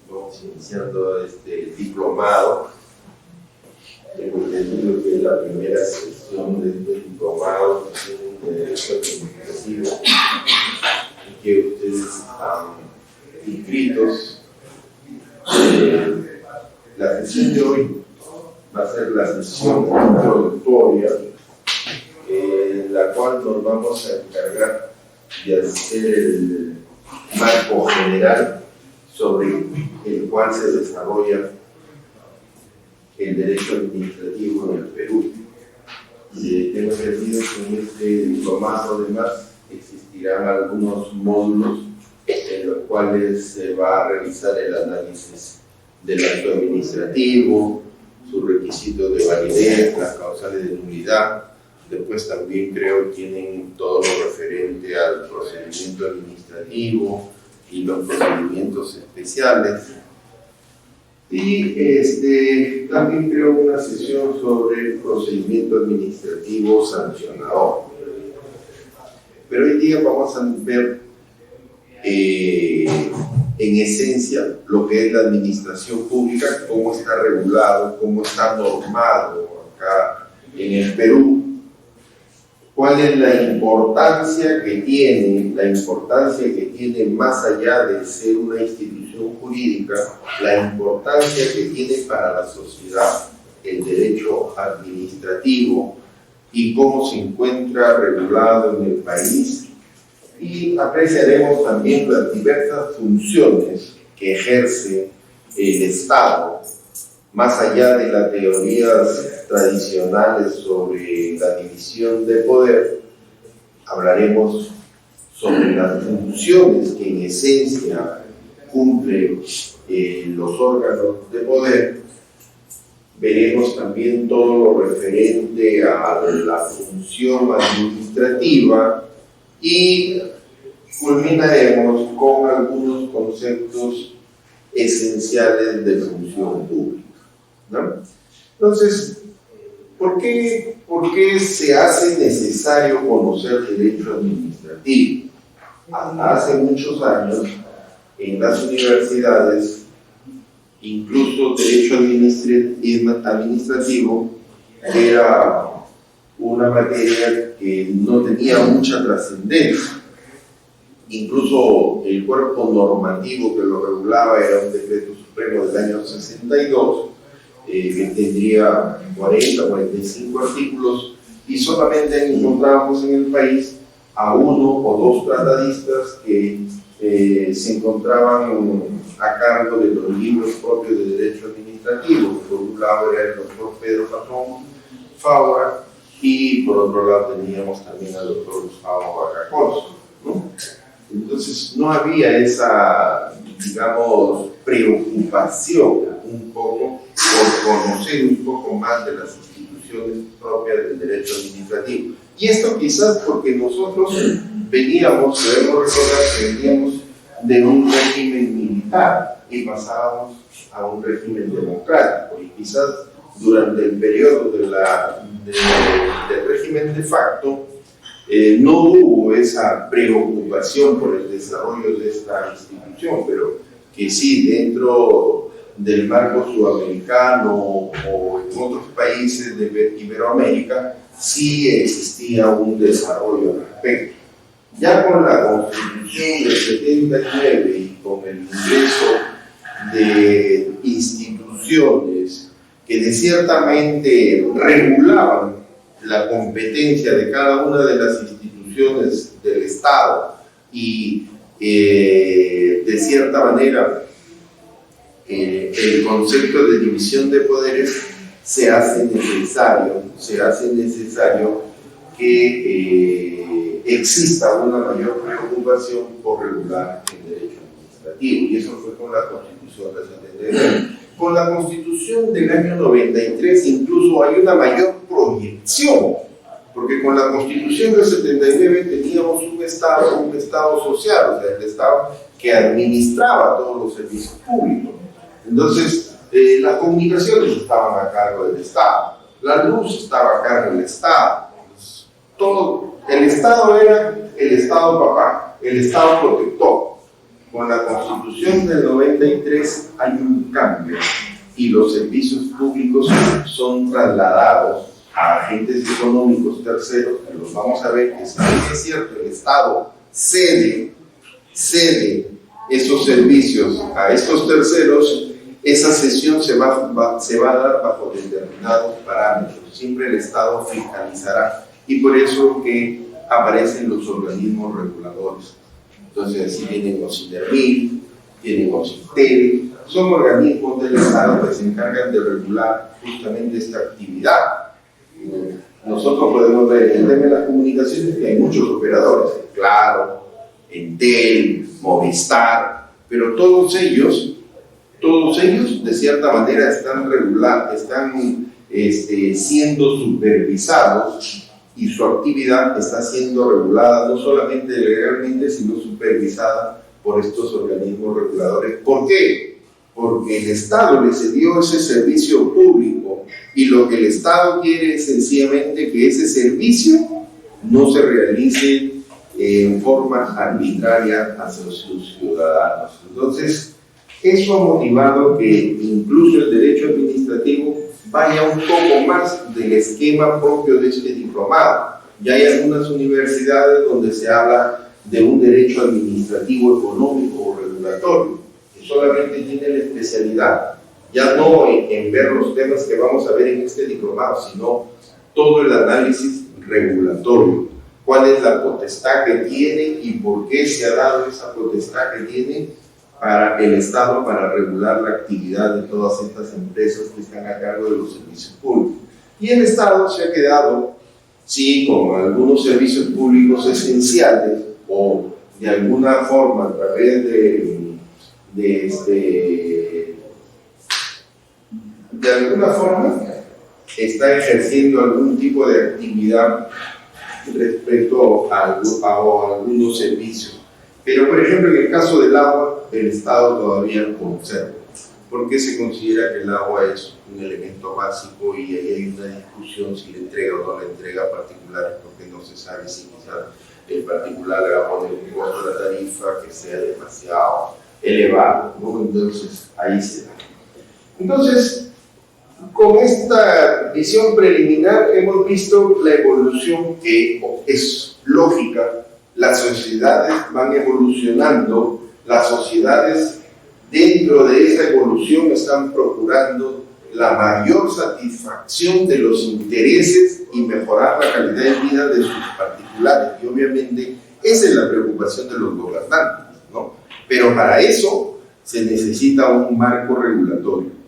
estamos iniciando este diplomado. Tengo entendido que es la primera sesión de este diplomado en Derecho Administrativo y que ustedes están inscritos. La sesión de hoy va a ser la sesión introductoria, en la cual nos vamos a encargar de hacer el marco general sobre el cual se desarrolla el derecho administrativo en el Perú. Tengo entendido que en este diplomado además existirán algunos módulos en los cuales se va a realizar el análisis del acto administrativo, sus requisitos de validez, las causales de nulidad. Después también creo que tienen todo lo referente al procedimiento administrativo y los procedimientos especiales. Y también creo una sesión sobre el procedimiento administrativo sancionador. Pero hoy día vamos a ver en esencia lo que es la administración pública, cómo está regulado, cómo está normado acá en el Perú, cuál es la importancia que tiene más allá de ser una institución jurídica, la importancia que tiene para la sociedad el derecho administrativo y cómo se encuentra regulado en el país. Y apreciaremos también las diversas funciones que ejerce el Estado, más allá de las teorías tradicionales sobre la división de poder. Hablaremos sobre las funciones que en esencia cumplen los órganos de poder. Veremos también todo lo referente a la función administrativa y culminaremos con algunos conceptos esenciales de función pública, ¿no? Entonces, ¿por qué se hace necesario conocer derecho administrativo? Hasta hace muchos años, en las universidades, incluso derecho administrativo era una materia que no tenía mucha trascendencia. Incluso el cuerpo normativo que lo regulaba era un decreto supremo del año 62, que tendría 45 artículos, y solamente encontrábamos en el país a uno o dos tratadistas que se encontraban a cargo de los libros propios de derecho administrativo. Por un lado era el doctor Pedro Patrón Fabra, y por otro lado teníamos también al doctor Gustavo Bacacorso, ¿no? Entonces no había esa, digamos, preocupación un poco por conocer un poco más de las instituciones propias del derecho administrativo. Y esto quizás porque nosotros debemos recordar que veníamos de un régimen militar y pasábamos a un régimen democrático, y quizás durante el periodo del régimen de facto no hubo esa preocupación por el desarrollo de esta institución, pero que sí, dentro del marco sudamericano o en otros países de Iberoamérica, sí existía un desarrollo al respecto. Ya con la Constitución del 79 y con el ingreso de instituciones que de ciertamente regulaban la competencia de cada una de las instituciones del Estado y de cierta manera el concepto de división de poderes, se hace necesario que exista una mayor preocupación por regular el derecho administrativo, y eso fue con la Constitución del 79. Con la Constitución del año 93 incluso hay una mayor proyección, porque con la Constitución del 79 teníamos un Estado social, o sea, el Estado que administraba todos los servicios públicos. Entonces, las comunicaciones estaban a cargo del Estado, la luz estaba a cargo del Estado, todo, el Estado era el Estado papá, el Estado protector. Con la Constitución del 93 hay un cambio y los servicios públicos son trasladados a agentes económicos terceros, que los vamos a ver que es cierto, el Estado cede esos servicios a estos terceros. Esa cesión se va a dar bajo determinados parámetros. Siempre el Estado fiscalizará y por eso que aparecen los organismos reguladores. Entonces, así tienen OCIDERMIL, tienen OCITEL, son organismos del Estado que se encargan de regular justamente esta actividad. Nosotros podemos ver en el tema de las comunicaciones que hay muchos operadores, Claro, Entel, Movistar, pero todos ellos de cierta manera están siendo supervisados y su actividad está siendo regulada no solamente legalmente, sino supervisada por estos organismos reguladores. ¿Por qué? Porque el Estado le cedió ese servicio público y lo que el Estado quiere es sencillamente que ese servicio no se realice en forma arbitraria hacia sus ciudadanos. Entonces, eso ha motivado que incluso el derecho administrativo vaya un poco más del esquema propio de este diplomado. Ya hay algunas universidades donde se habla de un derecho administrativo, económico o regulatorio, que solamente tiene la especialidad, ya no en ver los temas que vamos a ver en este diplomado, sino todo el análisis regulatorio. ¿Cuál es la potestad que tiene y por qué se ha dado esa potestad que tiene para el Estado para regular la actividad de todas estas empresas que están a cargo de los servicios públicos? Y el Estado se ha quedado, sí, con algunos servicios públicos esenciales o de alguna forma a través de alguna forma está ejerciendo algún tipo de actividad respecto a algunos servicios. Pero, por ejemplo, en el caso del agua, el Estado todavía lo conserva, porque se considera que el agua es un elemento básico y ahí hay una discusión si le entrega o no le entrega a particulares, porque no se sabe si quizás el particular le va a poner un costo a la tarifa que sea demasiado elevado, ¿no? Entonces, ahí se da. Entonces, con esta visión preliminar hemos visto la evolución que es lógica. Las sociedades van evolucionando, las sociedades dentro de esa evolución están procurando la mayor satisfacción de los intereses y mejorar la calidad de vida de sus particulares. Y obviamente esa es la preocupación de los gobernantes, ¿no? Pero para eso se necesita un marco regulatorio.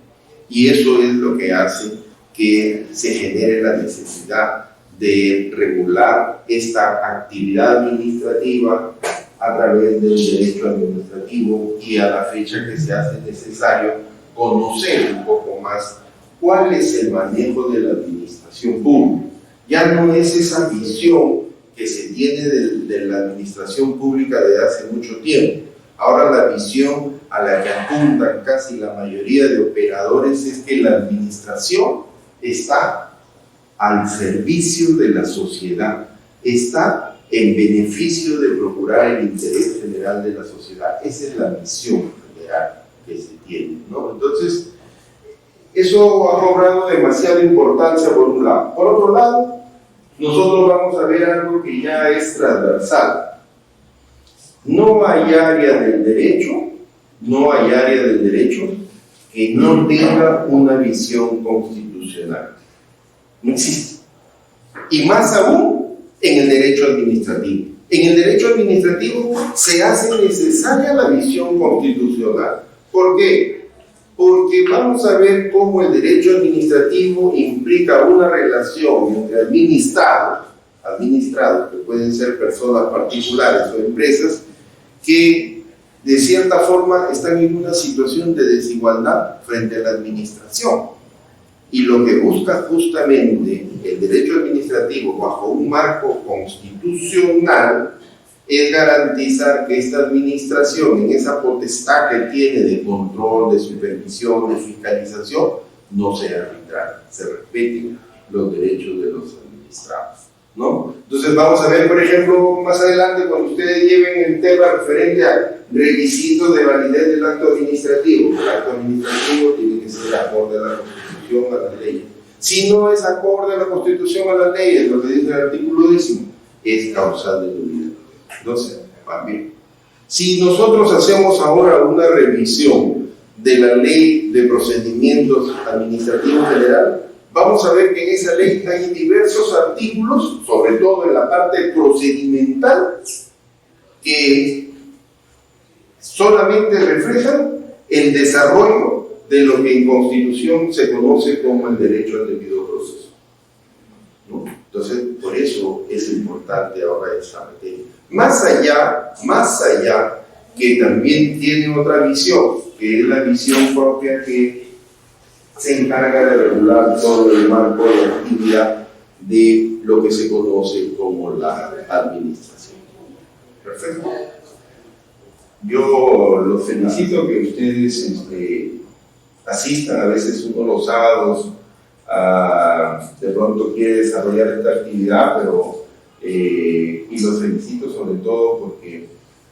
Y eso es lo que hace que se genere la necesidad de regular esta actividad administrativa a través del derecho administrativo, y a la fecha que se hace necesario conocer un poco más cuál es el manejo de la administración pública. Ya no es esa visión que se tiene de la administración pública de hace mucho tiempo. Ahora la visión a la que apuntan casi la mayoría de operadores es que la administración está al servicio de la sociedad, está en beneficio de procurar el interés general de la sociedad. Esa es la visión general que se tiene, ¿no? Entonces, eso ha cobrado demasiada importancia por un lado. Por otro lado, nosotros vamos a ver algo que ya es transversal. No hay área del derecho que no tenga una visión constitucional. No existe. Y más aún en el derecho administrativo. En el derecho administrativo se hace necesaria la visión constitucional. ¿Por qué? Porque vamos a ver cómo el derecho administrativo implica una relación entre administrados, que pueden ser personas particulares o empresas, que de cierta forma están en una situación de desigualdad frente a la administración. Y lo que busca justamente el derecho administrativo bajo un marco constitucional es garantizar que esta administración, en esa potestad que tiene de control, de supervisión, de fiscalización, no sea arbitraria, se respeten los derechos de los administrados, ¿no? Entonces vamos a ver, por ejemplo, más adelante, cuando ustedes lleven el tema referente a Requisitos de validez del acto administrativo. El acto administrativo tiene que ser acorde a la Constitución, a las leyes. Si no es acorde a la Constitución, a las leyes, lo que dice el artículo 10, es causal de nulidad. Entonces, también. Si nosotros hacemos ahora una revisión de la Ley de Procedimientos Administrativos General, vamos a ver que en esa ley hay diversos artículos, sobre todo en la parte procedimental, que solamente reflejan el desarrollo de lo que en Constitución se conoce como el derecho al debido proceso, ¿no? Entonces, por eso es importante ahora esta materia. Más allá, que también tiene otra visión, que es la visión propia que se encarga de regular todo el marco de actividad de lo que se conoce como la administración. Perfecto. Yo los felicito que ustedes asistan, a veces uno los sábados de pronto quiere desarrollar esta actividad, pero y los felicito sobre todo porque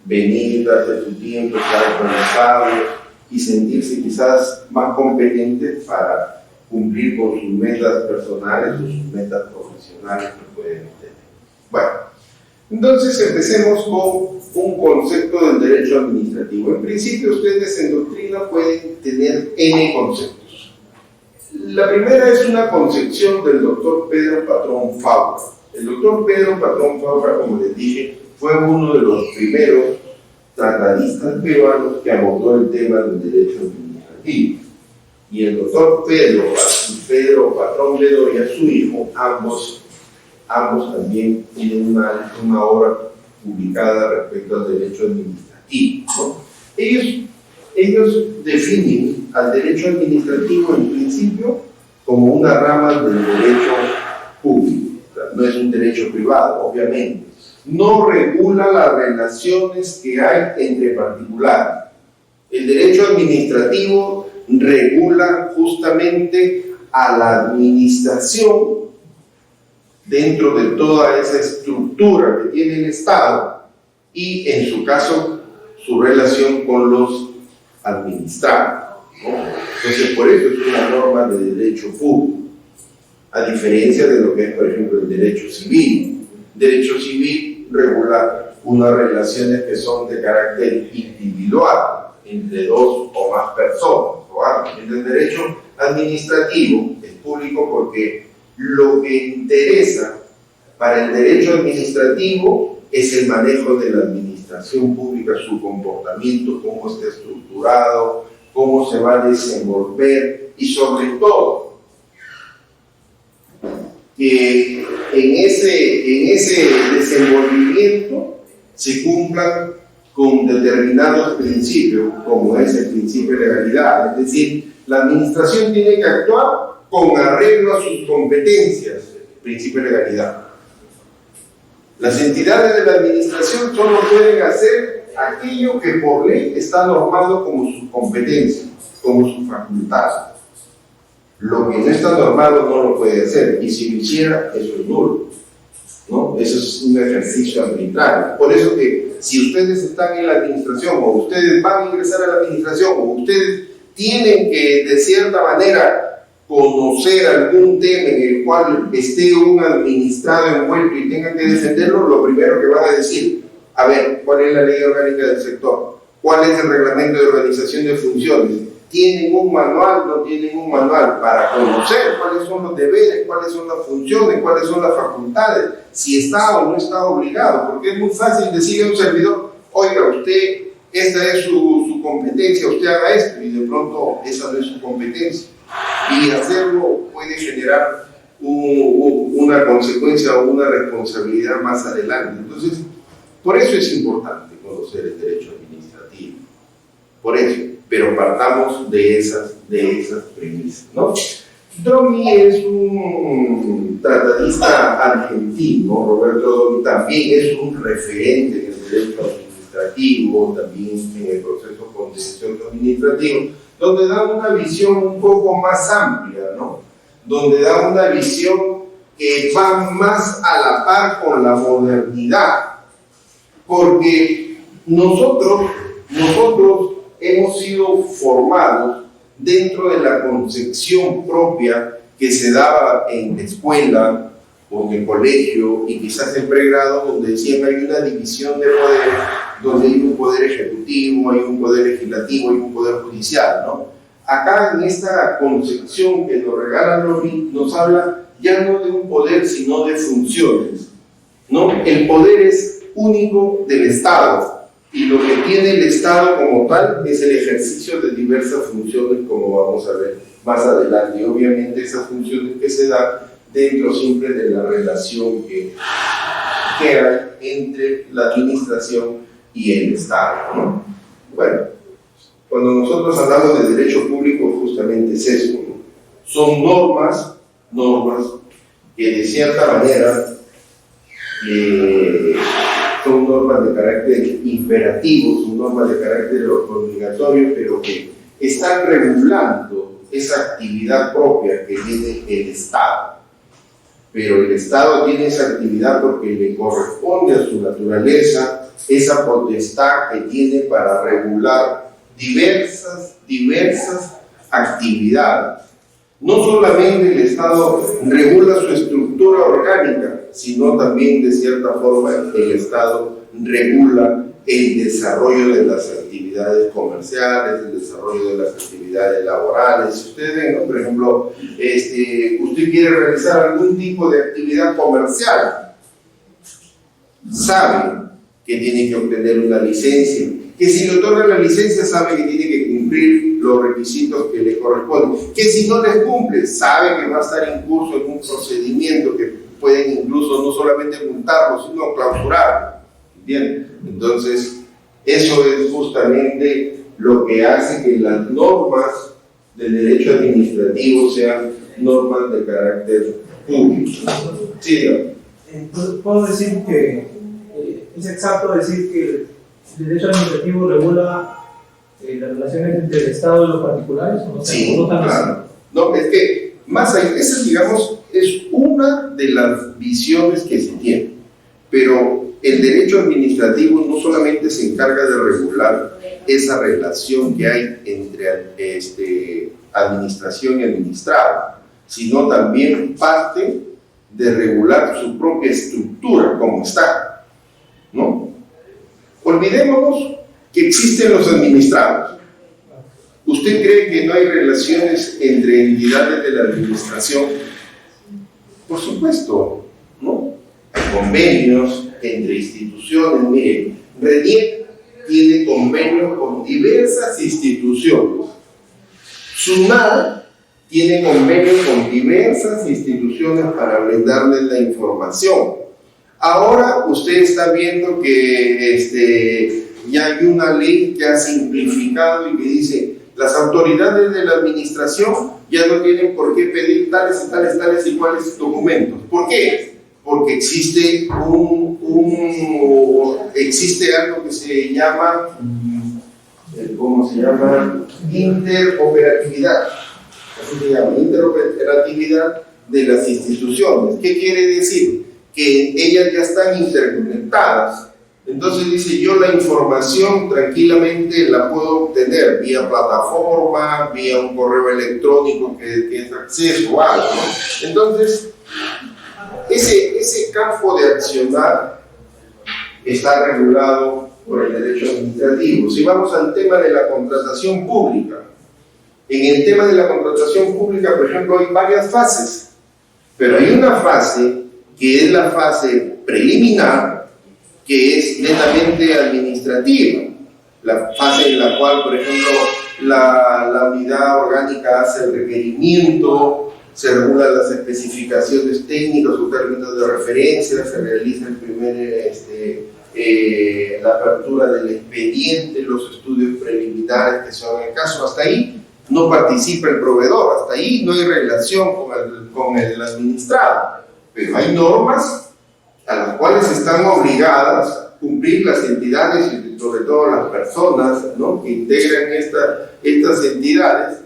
venir, darse su tiempo, estar con los sabios y sentirse quizás más competentes para cumplir con sus metas personales o sus metas profesionales que pueden tener. Bueno, entonces empecemos con un concepto del derecho administrativo. En principio, ustedes en doctrina pueden tener N conceptos. La primera es una concepción del doctor Pedro Patrón Fabra. El doctor Pedro Patrón Fabra, como les dije, fue uno de los primeros tratadistas peruanos que abordó el tema del derecho administrativo. Y el doctor Pedro Patrón Bedoya, su hijo, ambos también tienen una obra publicada respecto al derecho administrativo, ¿no? Ellos definen al derecho administrativo en principio como una rama del derecho público. No es un derecho privado, obviamente. No regula las relaciones que hay entre particulares. El derecho administrativo regula justamente a la administración dentro de toda esa estructura que tiene el Estado y, en su caso, su relación con los administrados, ¿no? Entonces, por eso es una norma de derecho público, a diferencia de lo que es, por ejemplo, el derecho civil. Derecho civil regula unas relaciones que son de carácter individual, entre dos o más personas, o algo. El derecho administrativo es público porque lo que interesa para el derecho administrativo es el manejo de la administración pública, su comportamiento, cómo está estructurado, cómo se va a desenvolver y, sobre todo, que en ese desenvolvimiento se cumplan con determinados principios, como es el principio de legalidad. Es decir, la administración tiene que actuar con arreglo a sus competencias, el principio de legalidad. Las entidades de la administración solo pueden hacer aquello que por ley está normado como sus competencias, como sus facultades. Lo que no está normado no lo puede hacer, y si lo hiciera, eso es nulo, ¿no? Eso es un ejercicio arbitrario. Por eso que si ustedes están en la administración, o ustedes van a ingresar a la administración, o ustedes tienen que, de cierta manera, conocer algún tema en el cual esté un administrado envuelto y tengan que defenderlo, lo primero que van a decir, a ver, ¿cuál es la ley orgánica del sector? ¿Cuál es el reglamento de organización de funciones? ¿Tienen un manual? ¿No tienen un manual? Para conocer cuáles son los deberes, cuáles son las funciones, cuáles son las facultades, si está o no está obligado, porque es muy fácil decirle a un servidor, oiga, usted, esta es su competencia, usted haga esto, y de pronto esa no es su competencia. Y hacerlo puede generar una consecuencia o una responsabilidad más adelante. Entonces, por eso es importante conocer el derecho administrativo. Por eso, pero partamos de esas premisas, ¿no? Domi es un tratadista argentino, Roberto Domi también es un referente en el derecho administrativo, también en el proceso contencioso administrativo, donde da una visión un poco más amplia, ¿no? Donde da una visión que va más a la par con la modernidad, porque nosotros nosotros hemos sido formados dentro de la concepción propia que se daba en la escuela o en el colegio y quizás en pregrado, donde decían hay una división de poder, donde hay un poder ejecutivo, hay un poder legislativo, hay un poder judicial, ¿no? Acá en esta concepción que nos regala Lori, nos habla ya no de un poder, sino de funciones, ¿no? El poder es único del Estado y lo que tiene el Estado como tal es el ejercicio de diversas funciones, como vamos a ver más adelante. Y obviamente esas funciones que se dan dentro siempre de la relación que hay entre la administración y el Estado, ¿no? Bueno, cuando nosotros hablamos de derecho público, justamente es eso, ¿no? Son normas que de cierta manera son normas de carácter imperativo, son normas de carácter obligatorio, pero que están regulando esa actividad propia que tiene el Estado. Pero el Estado tiene esa actividad porque le corresponde a su naturaleza esa potestad que tiene para regular diversas actividades. No solamente el Estado regula su estructura orgánica, sino también de cierta forma el Estado regula el desarrollo de las actividades comerciales, el desarrollo de las actividades laborales. Si ustedes ven, ¿no? Por ejemplo, usted quiere realizar algún tipo de actividad comercial, sabe que tiene que obtener una licencia, que si le otorga la licencia sabe que tiene que cumplir los requisitos que le corresponden, que si no les cumple sabe que va a estar incurso en un procedimiento que pueden incluso no solamente multarlo, sino clausurarlo. ¿Entienden? Entonces, eso es justamente lo que hace que las normas del derecho administrativo sean normas de carácter público. Sí, ¿no? Entonces, puedo decir que es exacto decir que el derecho administrativo regula las relaciones entre el Estado y los particulares, ¿o no? Sí, ¿no tan claro. así? No, es que más allá, esa digamos es una de las visiones que se tiene, pero el derecho administrativo no solamente se encarga de regular esa relación que hay entre administración y administrado, sino también parte de regular su propia estructura, como está, ¿no? Olvidémonos que existen los administrados. ¿Usted cree que no hay relaciones entre entidades de la administración? Por supuesto, ¿no? Hay convenios entre instituciones. Miren, RENIEC tiene convenios con diversas instituciones. SUNAT tiene convenios con diversas instituciones para brindarles la información. Ahora usted está viendo que ya hay una ley que ha simplificado y que dice las autoridades de la administración ya no tienen por qué pedir tales y cuales documentos. ¿Por qué? Porque existe existe algo que se llama, ¿cómo se llama? Interoperatividad. Así se llama, interoperatividad de las instituciones. ¿Qué quiere decir? Que ellas ya están interconectadas. Entonces dice, yo la información tranquilamente la puedo obtener vía plataforma, vía un correo electrónico que es acceso a algo, ¿no? Entonces, ese campo de accionar está regulado por el derecho administrativo. Si vamos al tema de la contratación pública, en el tema de la contratación pública, por ejemplo, hay varias fases, pero hay una fase que es la fase preliminar, que es netamente administrativa, la fase en la cual, por ejemplo, la unidad orgánica hace el requerimiento, se regulan las especificaciones técnicas o términos de referencia, se realiza el primer, la apertura del expediente, los estudios preliminares que son el caso. Hasta ahí no participa el proveedor, hasta ahí no hay relación con el administrado, pero hay normas a las cuales están obligadas a cumplir las entidades y sobre todo las personas, ¿no?, que integran estas entidades,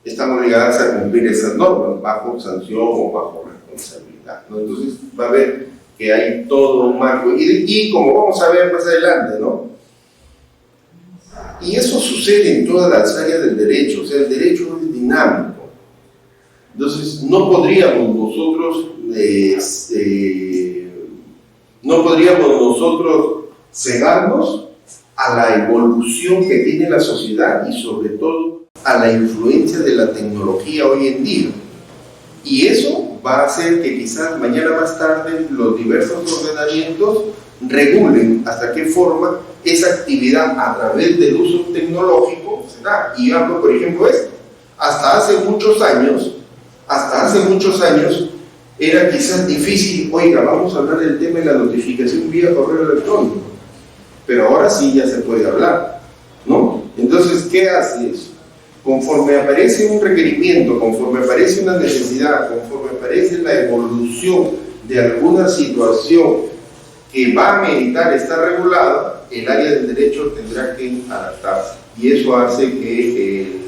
están obligadas a cumplir esas normas bajo sanción o bajo responsabilidad, ¿no? Entonces va a ver que hay todo un marco y como vamos a ver más adelante, ¿no?, Y eso sucede en todas las áreas del derecho, o sea, el derecho es dinámico. Entonces, no podríamos nosotros cegarnos a la evolución que tiene la sociedad y sobre todo a la influencia de la tecnología hoy en día. Y eso va a hacer que quizás mañana más tarde los diversos ordenamientos regulen hasta qué forma esa actividad a través del uso tecnológico se da. Y hablo, por ejemplo, hasta hace muchos años era quizás difícil, oiga, vamos a hablar del tema de la notificación vía correo electrónico, pero ahora sí ya se puede hablar, ¿no? Entonces, ¿qué hace eso? Conforme aparece un requerimiento, conforme aparece una necesidad, conforme aparece la evolución de alguna situación que va a meritar estar regulada, el área del derecho tendrá que adaptarse. Y eso hace que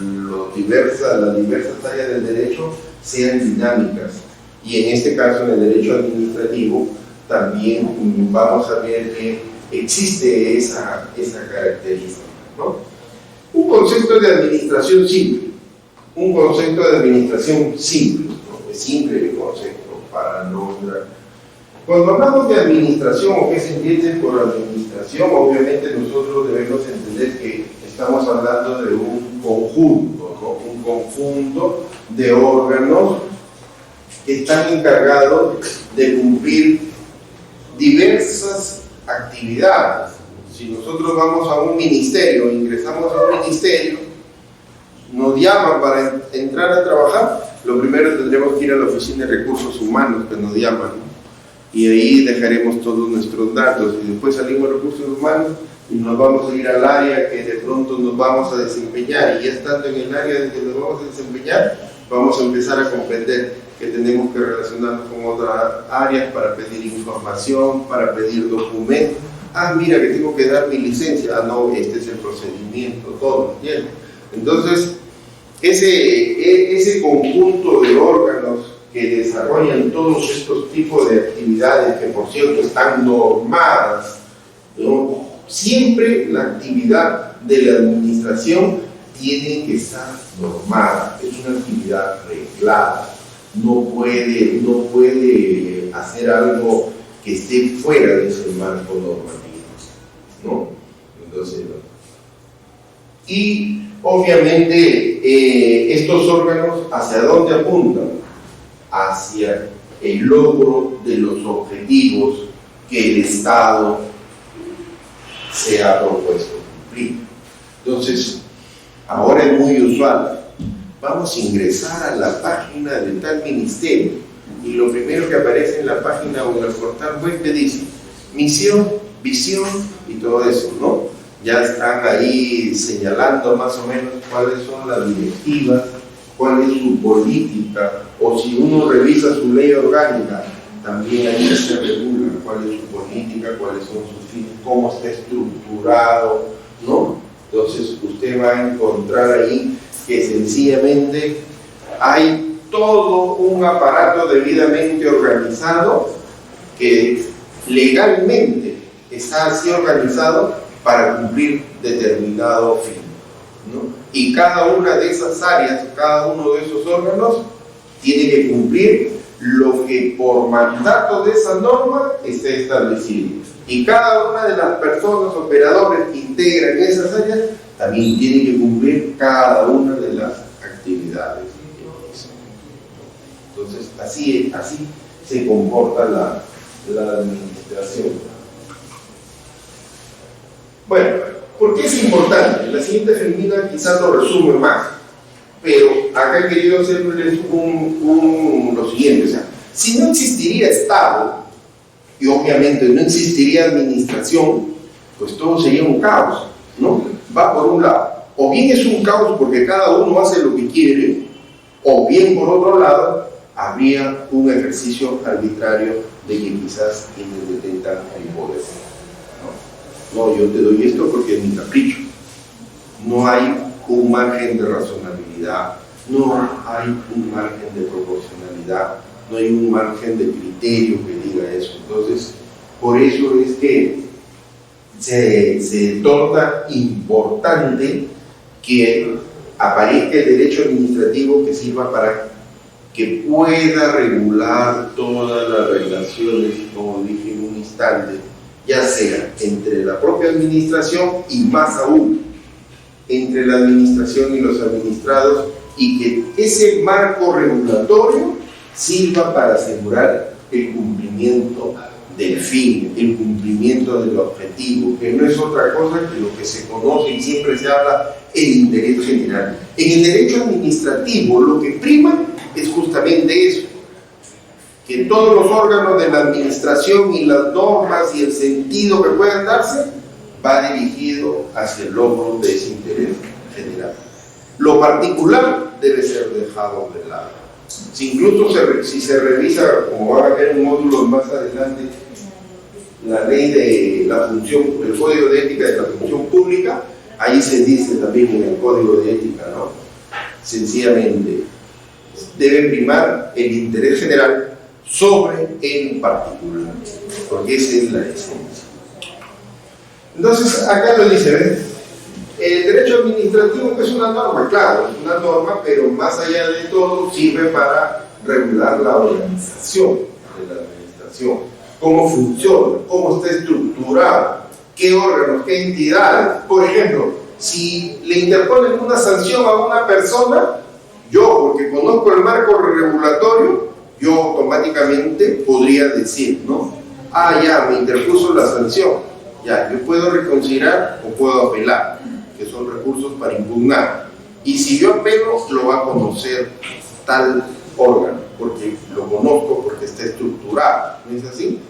las diversas áreas del derecho sean dinámicas. Y en este caso, en el derecho administrativo, también vamos a ver que existe esa característica, ¿no? Un concepto de administración simple. ¿No? Es simple el concepto para nombrar. Cuando hablamos de administración, o qué se entiende por administración, obviamente nosotros debemos entender que estamos hablando de un conjunto, ¿no? Un conjunto de órganos que están encargados de cumplir diversas actividades. Si nosotros vamos a un ministerio, ingresamos a un ministerio, nos llaman para entrar a trabajar, lo primero tendremos que ir a la oficina de recursos humanos que nos llaman, ¿no? Y ahí dejaremos todos nuestros datos y después salimos a recursos humanos y nos vamos a ir al área que de pronto nos vamos a desempeñar, y ya estando en el área en que nos vamos a desempeñar, vamos a empezar a comprender que tenemos que relacionarnos con otras áreas para pedir información, para pedir documentos. Ah, mira que tengo que dar mi licencia. Ah, no, este es el procedimiento, todo, ¿entiendes? Entonces, ese conjunto de órganos que desarrollan todos estos tipos de actividades, que por cierto están normadas, ¿no? Siempre la actividad de la administración tiene que estar normada, es una actividad reglada. No puede hacer algo que esté fuera de ese marco normativo, ¿no? Entonces, y obviamente estos órganos, ¿hacia dónde apuntan? Hacia el logro de los objetivos que el Estado se ha propuesto cumplir. Entonces, ahora es muy usual. Vamos a ingresar a la página de tal ministerio y lo primero que aparece en la página o en el portal web te dice misión, visión y todo eso, ¿no? Ya están ahí señalando más o menos cuáles son las directivas, cuál es su política, o si uno revisa su ley orgánica, también ahí se regula cuál es su política, cuáles son sus fines, cómo está estructurado, ¿no? Entonces usted va a encontrar ahí que sencillamente hay todo un aparato debidamente organizado que legalmente está así organizado para cumplir determinado fin, ¿no? Y cada una de esas áreas, cada uno de esos órganos tiene que cumplir lo que por mandato de esa norma esté establecido. Y cada una de las personas, operadores que integran esas áreas, también tiene que cumplir cada una de las actividades. Entonces, así se comporta la administración. Bueno, ¿por qué es importante? La siguiente femina quizás lo resume más, pero acá he querido hacerles lo siguiente. O sea, si no existiría Estado, y obviamente no existiría administración, pues todo sería un caos, ¿no? Va por un lado, o bien es un caos porque cada uno hace lo que quiere, o bien por otro lado habría un ejercicio arbitrario de que quizás quienes detentan el poder. No, yo te doy esto porque es mi capricho. No hay un margen de razonabilidad, no hay un margen de proporcionalidad, no hay un margen de criterio que diga eso. Entonces, por eso es que se torna importante que aparezca el derecho administrativo que sirva para que pueda regular todas las relaciones, como dije en un instante, ya sea entre la propia administración y más aún entre la administración y los administrados, y que ese marco regulatorio sirva para asegurar el cumplimiento del fin, el cumplimiento del objetivo, que no es otra cosa que lo que se conoce y siempre se habla, el interés general. En el derecho administrativo lo que prima es justamente eso, que todos los órganos de la administración y las normas y el sentido que puedan darse va dirigido hacia el logro de ese interés general. Lo particular debe ser dejado de lado. Si incluso si se revisa, como van a ver en módulos más adelante, la ley de la función, el código de ética de la función pública, ahí se dice también en el código de ética, ¿no? Sencillamente, debe primar el interés general sobre el particular, porque esa es la esencia. Entonces, acá lo dice, ¿ves? El derecho administrativo es una norma, claro, es una norma, pero más allá de todo sirve para regular la organización de la administración, cómo funciona, cómo está estructurado, qué órganos, qué entidades. Por ejemplo, si le interponen una sanción a una persona, yo, porque conozco el marco regulatorio, yo automáticamente podría decir, ¿no? Ah, ya, me interpuso la sanción, ya, yo puedo reconsiderar o puedo apelar, que son recursos para impugnar. Y si yo apelo, lo va a conocer tal órgano, porque lo conozco, porque está estructurado, ¿no es así?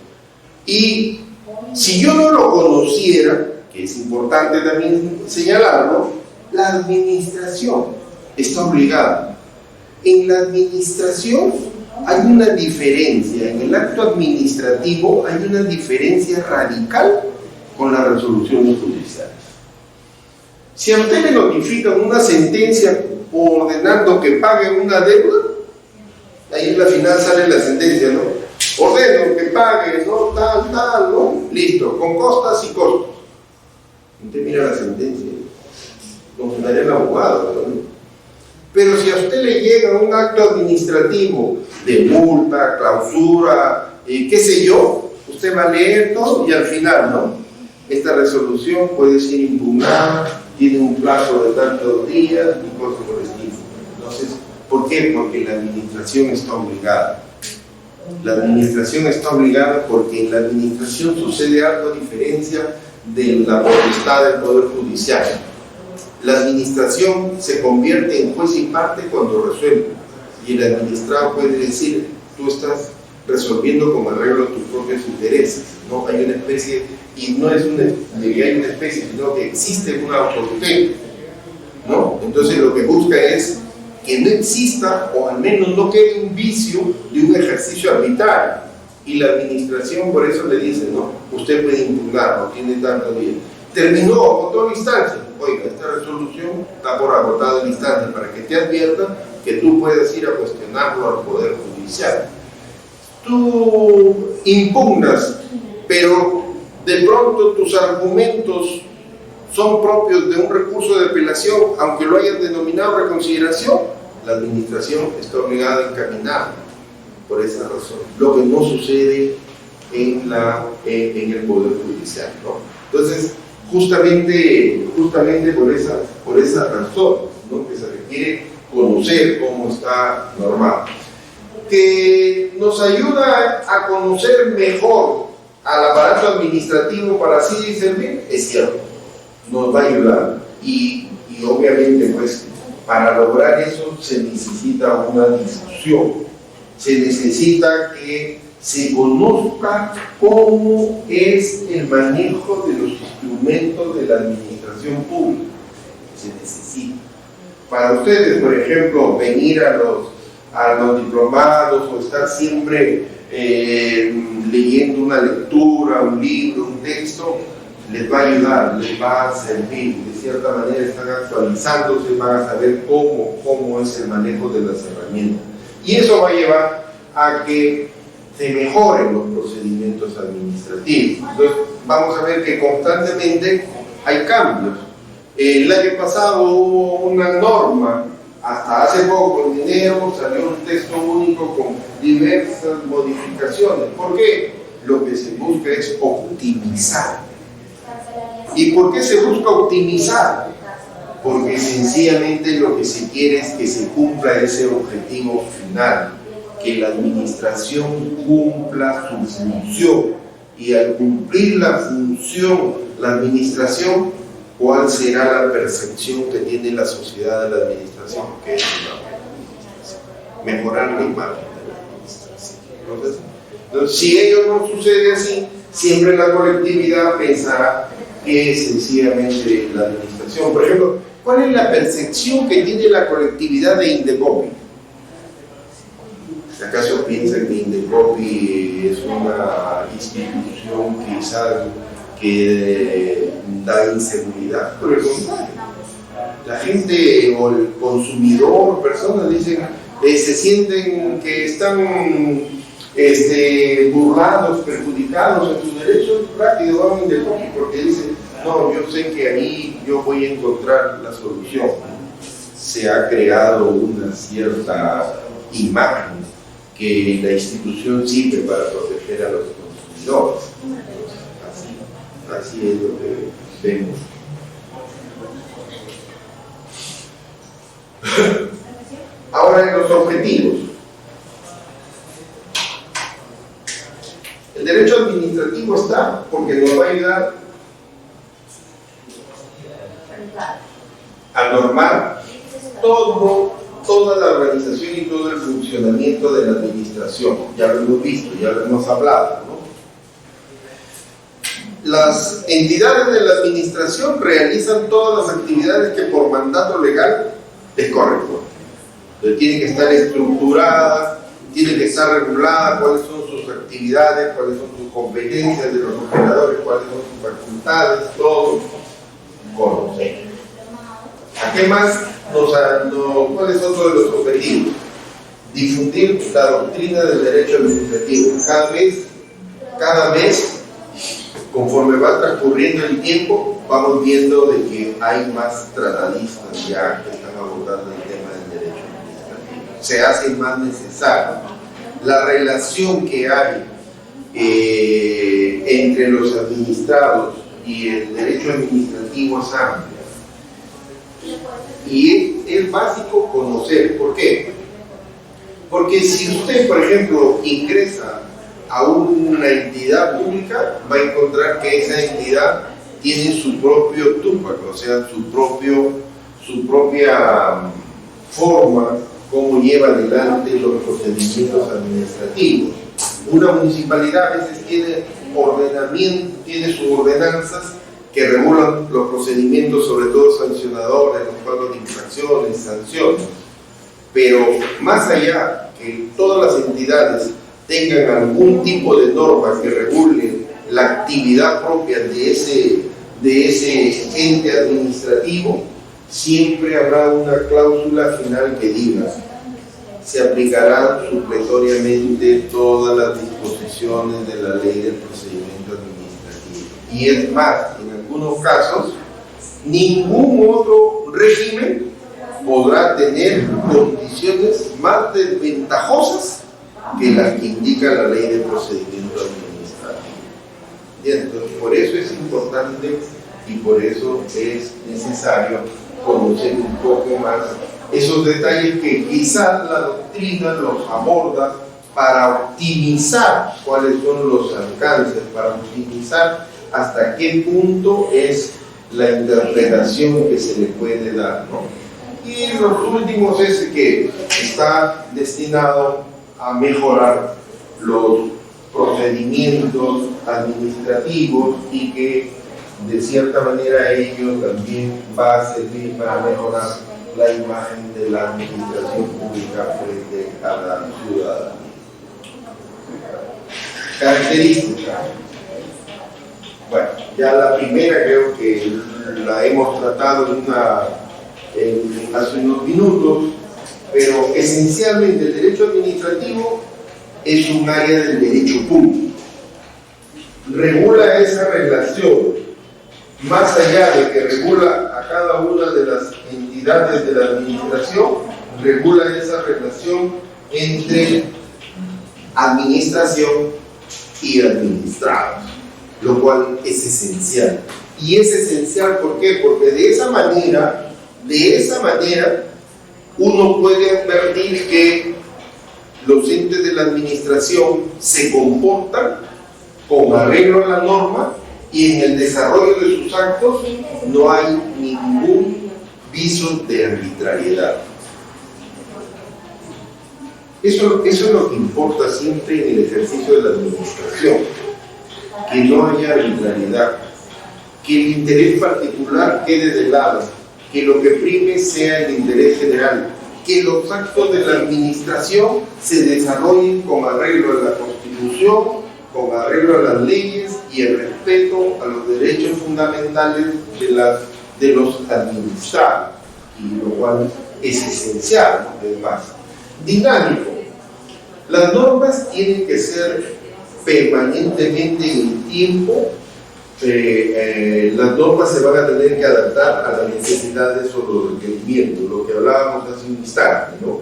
Y si yo no lo conociera, que es importante también señalarlo, la administración está obligada. En la administración hay una diferencia, en el acto administrativo hay una diferencia radical con las resoluciones judiciales. Si a usted le notifican una sentencia ordenando que pague una deuda, ahí en la final sale la sentencia, ¿no? Ordeno que pague, ¿no? Tal, ¿no? Listo, con costas y costos. Usted mira la sentencia, lo mandaría el abogado, ¿no? Pero si a usted le llega un acto administrativo de multa, clausura, qué sé yo, usted va a leer todo y al final, ¿no? Esta resolución puede ser impugnada, tiene un plazo de tantos días y cosas por el estilo. Entonces, ¿por qué? Porque la administración está obligada. La administración está obligada porque en la administración sucede algo a diferencia de la potestad del Poder Judicial. La administración se convierte en juez y parte cuando resuelve, y el administrado puede decir, tú estás resolviendo como arreglo tus propios intereses, ¿no? Hay una especie, y no es una especie, sino que existe una autotutela, ¿no? Entonces lo que busca es que no exista, o al menos no quede un vicio de un ejercicio arbitrario, y la administración por eso le dice, ¿no? Usted puede impugnar, no tiene tanto bien. Terminó, agotó la instancia. Oiga, esta resolución está por agotado el instante, para que te advierta que tú puedes ir a cuestionarlo al Poder Judicial. Tú impugnas, pero de pronto tus argumentos son propios de un recurso de apelación, aunque lo hayan denominado reconsideración, la administración está obligada a encaminar por esa razón, lo que no sucede en el Poder Judicial, ¿no? Entonces, justamente por esa razón, ¿no? Que se requiere conocer cómo está normado, que nos ayuda a conocer mejor al aparato administrativo para así servir, es cierto, nos va a ayudar, y obviamente pues para lograr eso se necesita una discusión, se necesita que se conozca cómo es el manejo de los instrumentos de la administración pública. Se necesita. Para ustedes, por ejemplo, venir a los diplomados o estar siempre leyendo una lectura, un libro, un texto, les va a ayudar, les va a servir. De cierta manera están actualizándose, van a saber cómo es el manejo de las herramientas. Y eso va a llevar a que se mejoren los procedimientos administrativos. Entonces, vamos a ver que constantemente hay cambios. El año pasado hubo una norma, hasta hace poco, en enero, salió un texto único con diversas modificaciones. ¿Por qué? Lo que se busca es optimizar. ¿Y por qué se busca optimizar? Porque sencillamente lo que se quiere es que se cumpla ese objetivo final, que la administración cumpla su función. Y al cumplir la función, la administración, ¿cuál será la percepción que tiene la sociedad de la administración? Que es una mejorar la imagen de la administración. Entonces, si ello no sucede así, siempre la colectividad pensará que es sencillamente la administración. Por ejemplo, ¿cuál es la percepción que tiene la colectividad de Indecopi? ¿Acaso piensan que Indecopi es una institución quizás que da inseguridad? Por el contrario, la gente o el consumidor, personas dicen, se sienten que están burlados, perjudicados en sus derechos prácticos, van a Indecopi porque dicen, no, yo sé que ahí yo voy a encontrar la solución. Se ha creado una cierta imagen que la institución sirve para proteger a los consumidores. Así es lo que vemos. Ahora en los objetivos. El derecho administrativo está porque nos va a ayudar a normar toda la organización y todo el funcionamiento de la administración. Ya lo hemos visto, ya lo hemos hablado, ¿no? Las entidades de la administración realizan todas las actividades que por mandato legal les corresponden. Entonces tiene que estar estructurada, tiene que estar regulada cuáles son sus actividades, cuáles son sus competencias de los operadores, cuáles son sus facultades, todo conocemos. ¿A qué más cuáles son todos los objetivos? Difundir la doctrina del derecho administrativo. Cada vez, conforme va transcurriendo el tiempo, vamos viendo de que hay más tratadistas ya que están abordando el tema del derecho administrativo. Se hace más necesario. La relación que hay entre los administrados y el derecho administrativo es amplia. Y es básico conocer. ¿Por qué? Porque si usted, por ejemplo, ingresa a una entidad pública, va a encontrar que esa entidad tiene su propio Tupac, o sea, su propia forma, cómo lleva adelante los procedimientos administrativos. Una municipalidad a veces tiene ordenamiento, tiene sus ordenanzas que regulan los procedimientos, sobre todo sancionadores, los pagos de infracciones, sanciones. Pero más allá que todas las entidades tengan algún tipo de norma que regule la actividad propia de ese ente administrativo, siempre habrá una cláusula final que diga: se aplicarán supletoriamente todas las disposiciones de la ley del procedimiento administrativo. Y es más, en algunos casos, ningún otro régimen podrá tener condiciones más desventajosas que las que indica la ley del procedimiento administrativo. Bien, entonces, por eso es importante y por eso es necesario conocer un poco más esos detalles que quizás la doctrina los aborda para optimizar cuáles son los alcances, para optimizar hasta qué punto es la interpretación que se le puede dar, ¿no? Y los últimos es que está destinado a mejorar los procedimientos administrativos y que de cierta manera ello también va a servir para mejorar la imagen de la administración pública frente a la ciudadanía. Características. Bueno, ya la primera creo que la hemos tratado hace unos minutos, pero esencialmente el derecho administrativo es un área del derecho público. Regula esa relación, más allá de que regula a cada una de las entidades de la administración, regula esa relación entre administración y administrados, lo cual es esencial. Y es esencial, ¿por qué? Porque de esa manera, uno puede advertir que los entes de la administración se comportan con arreglo a la norma y en el desarrollo de sus actos no hay ningún viso de arbitrariedad. Eso es lo que importa siempre en el ejercicio de la administración, que no haya arbitrariedad, que el interés particular quede de lado, que lo que prime sea el interés general, que los actos de la administración se desarrollen con arreglo a la Constitución, con arreglo a las leyes y el respeto a los derechos fundamentales de los administrados, y lo cual es esencial, además. Dinámico. Las normas tienen que ser permanentemente en el tiempo. Las normas se van a tener que adaptar a las necesidades o los requerimientos, lo que hablábamos hace un instante, ¿no?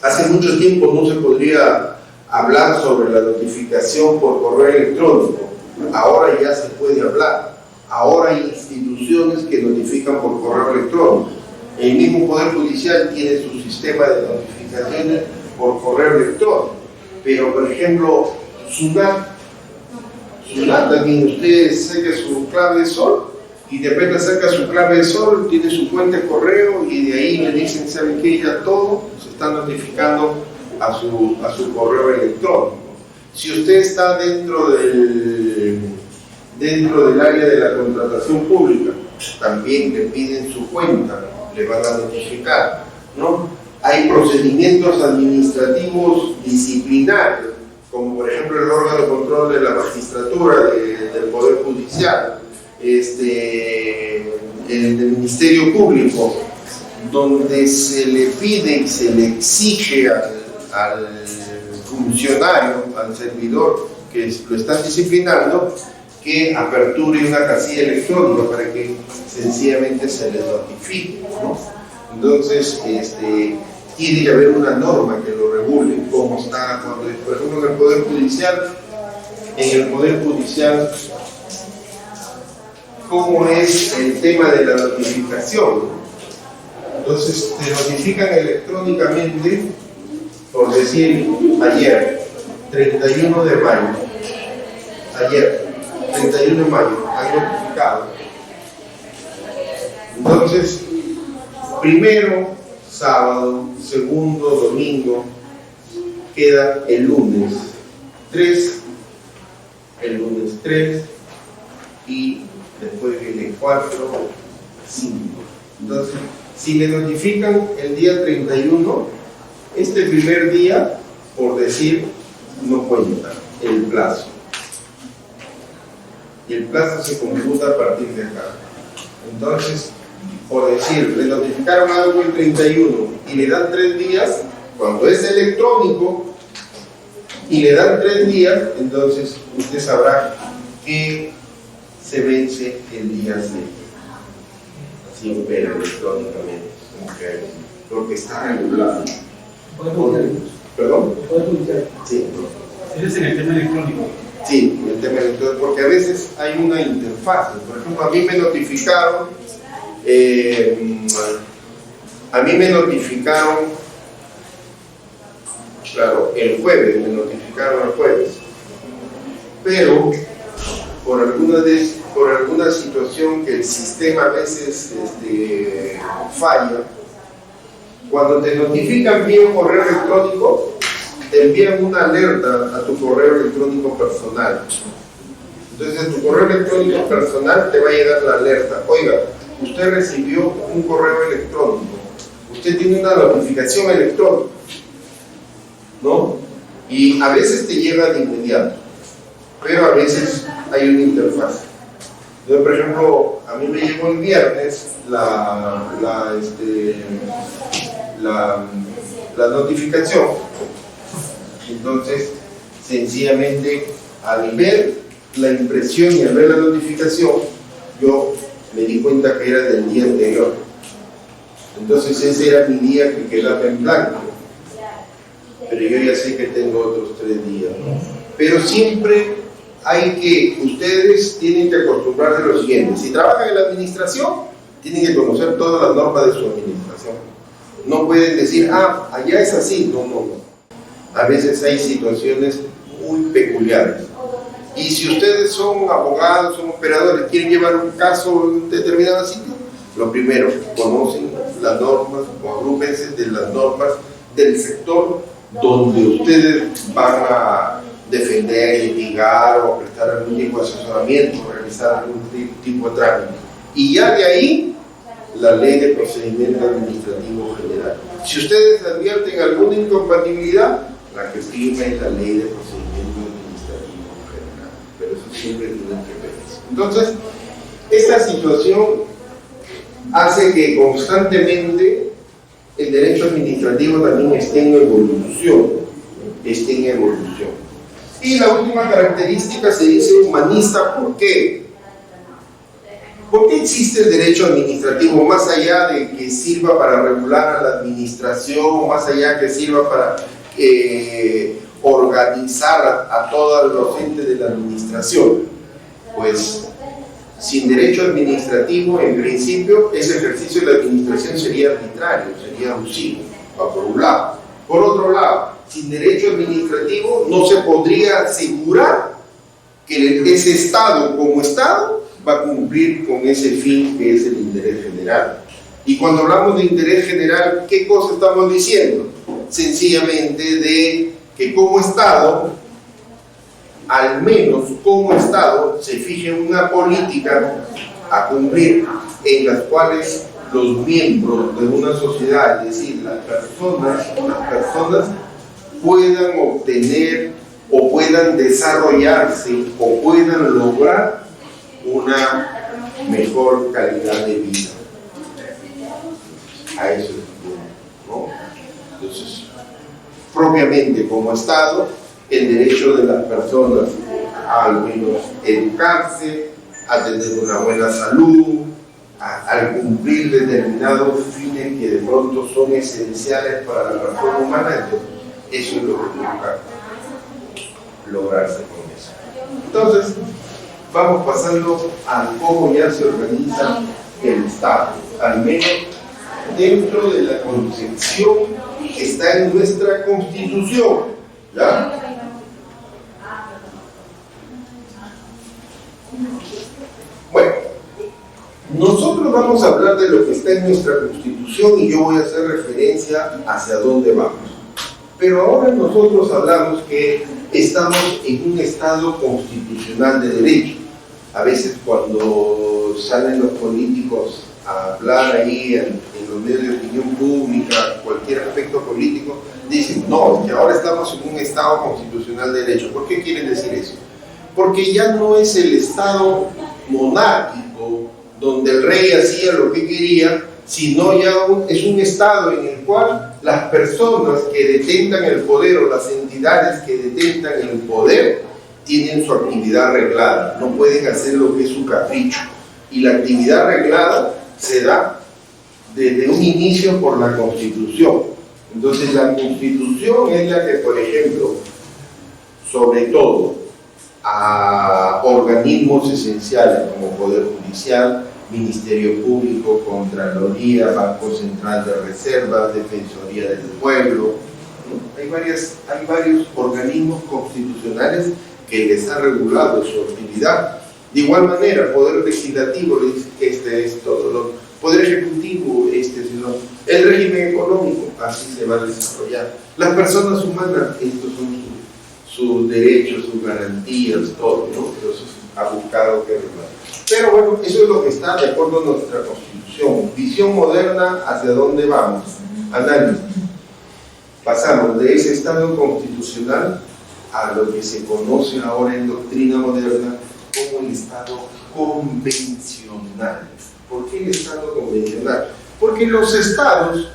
Hace mucho tiempo no se podría hablar sobre la notificación por correo electrónico. Ahora ya se puede hablar. Ahora hay instituciones que notifican por correo electrónico. El mismo Poder Judicial tiene su sistema de notificaciones por correo electrónico. Pero, por ejemplo, SUNAT, también usted saca su clave de sol y de repente saca su clave de sol, tiene su cuenta de correo y de ahí le dicen, ¿saben qué? Ya todo se está notificando a su correo electrónico. Si usted está dentro del área de la contratación pública, también le piden su cuenta, le van a notificar, ¿no? Hay procedimientos administrativos disciplinarios, como por ejemplo el órgano de control de la magistratura del Poder Judicial, el del Ministerio Público, donde se le pide y se le exige al funcionario, al servidor que lo están disciplinando, que aperture una casilla electrónica para que sencillamente se le notifique, ¿no? Entonces, tiene que haber una norma que lo regule, como está, por ejemplo, en el Poder Judicial, cómo es el tema de la notificación, ¿no? Entonces, te notifican electrónicamente, por decir, ayer, 31 de mayo, han notificado. Entonces, primero, sábado, segundo, domingo, queda el lunes 3, y después viene 4, 5. Entonces, si le notifican el día 31, este primer día, por decir, no cuenta el plazo. Y el plazo se computa a partir de acá. Entonces, por decir, le notificaron algo el 31 y le dan 3 días, cuando es electrónico y le dan 3 días, entonces usted sabrá que se vence el día 6. Así opera electrónicamente, porque está regulado. ¿Perdón? Sí. Ese es en el tema electrónico. Sí, el tema electrónico, porque a veces hay una interfaz. Por ejemplo, a mí me notificaron, claro, el jueves, pero por alguna situación que el sistema a veces falla, cuando te notifican vía correo electrónico, te envían una alerta a tu correo electrónico personal. Entonces, en tu correo electrónico personal te va a llegar la alerta. Oiga, usted recibió un correo electrónico, usted tiene una notificación electrónica, ¿no? Y a veces te llega de inmediato, pero a veces hay una interfaz. Entonces, por ejemplo, a mí me llegó el viernes la notificación Entonces, sencillamente, al ver la impresión y al ver la notificación, yo me di cuenta que era del día anterior. Entonces ese era mi día que quedaba en blanco. Pero yo ya sé que tengo otros 3 días, ¿no? Pero siempre ustedes tienen que acostumbrarse a lo siguiente: si trabajan en la administración, tienen que conocer todas las normas de su administración. No pueden decir, allá es así. No. A veces hay situaciones muy peculiares. Y si ustedes son abogados, son operadores, quieren llevar un caso en determinado sitio, lo primero, conocen las normas o agrúpense de las normas del sector donde ustedes van a defender, litigar o prestar algún tipo de asesoramiento o realizar algún tipo de trámite. Y ya de ahí, la ley de procedimiento administrativo general. Si ustedes advierten alguna incompatibilidad, la que prima es la ley de procedimiento administrativo general. Pero eso siempre tienen que ver eso. Entonces, esta situación hace que constantemente el derecho administrativo también esté en evolución. Y la última característica se dice humanista. ¿Por qué? ¿Por qué existe el derecho administrativo? Más allá de que sirva para regular a la administración, más allá que sirva para organizar a todos los entes de la administración, pues sin derecho administrativo, en principio, ese ejercicio de la administración sería arbitrario, sería abusivo, por un lado. Por otro lado, sin derecho administrativo no se podría asegurar que ese Estado como Estado va a cumplir con ese fin que es el interés general. Y cuando hablamos de interés general, ¿qué cosa estamos diciendo? Sencillamente de que como Estado, al menos como Estado, se fije una política a cumplir en las cuales los miembros de una sociedad, es decir, las personas puedan obtener o puedan desarrollarse o puedan lograr una mejor calidad de vida. A eso es, ¿no? Entonces, propiamente como Estado, el derecho de las personas a al menos educarse, a tener una buena salud, al cumplir determinados fines que de pronto son esenciales para la persona humana. Entonces, eso es lo que busca lograrse con eso. Entonces, vamos pasando a cómo ya se organiza el Estado, al menos dentro de la concepción que está en nuestra Constitución, ¿ya? Bueno, nosotros vamos a hablar de lo que está en nuestra Constitución y yo voy a hacer referencia hacia dónde vamos. Pero ahora nosotros hablamos que estamos en un Estado constitucional de derecho. A veces cuando salen los políticos a hablar ahí en los medios de opinión pública, cualquier aspecto político, dicen, no, que ahora estamos en un Estado constitucional de derecho. ¿Por qué quieren decir eso? Porque ya no es el Estado monárquico, donde el rey hacía lo que quería, sino ya es un Estado en el cual las personas que detentan el poder o las entidades que detentan el poder tienen su actividad reglada, no pueden hacer lo que es su capricho. Y la actividad reglada se da desde un inicio por la Constitución. Entonces la Constitución es la que, por ejemplo, sobre todo a organismos esenciales como Poder Judicial, Ministerio Público, Contraloría, Banco Central de Reservas, Defensoría del Pueblo, ¿no? Hay varios organismos constitucionales que les ha regulado su actividad. De igual manera, Poder Legislativo, este es todo lo, Poder Ejecutivo, este es el régimen económico, así se va a desarrollar. Las personas humanas, estos son sus derechos, sus garantías, todo, ¿no? Entonces ha buscado que regular. Pero bueno, eso es lo que está de acuerdo a nuestra Constitución. Visión moderna, ¿hacia dónde vamos? Análisis. Pasamos de ese Estado constitucional a lo que se conoce ahora en doctrina moderna como el Estado convencional. ¿Por qué el Estado convencional? Porque los Estados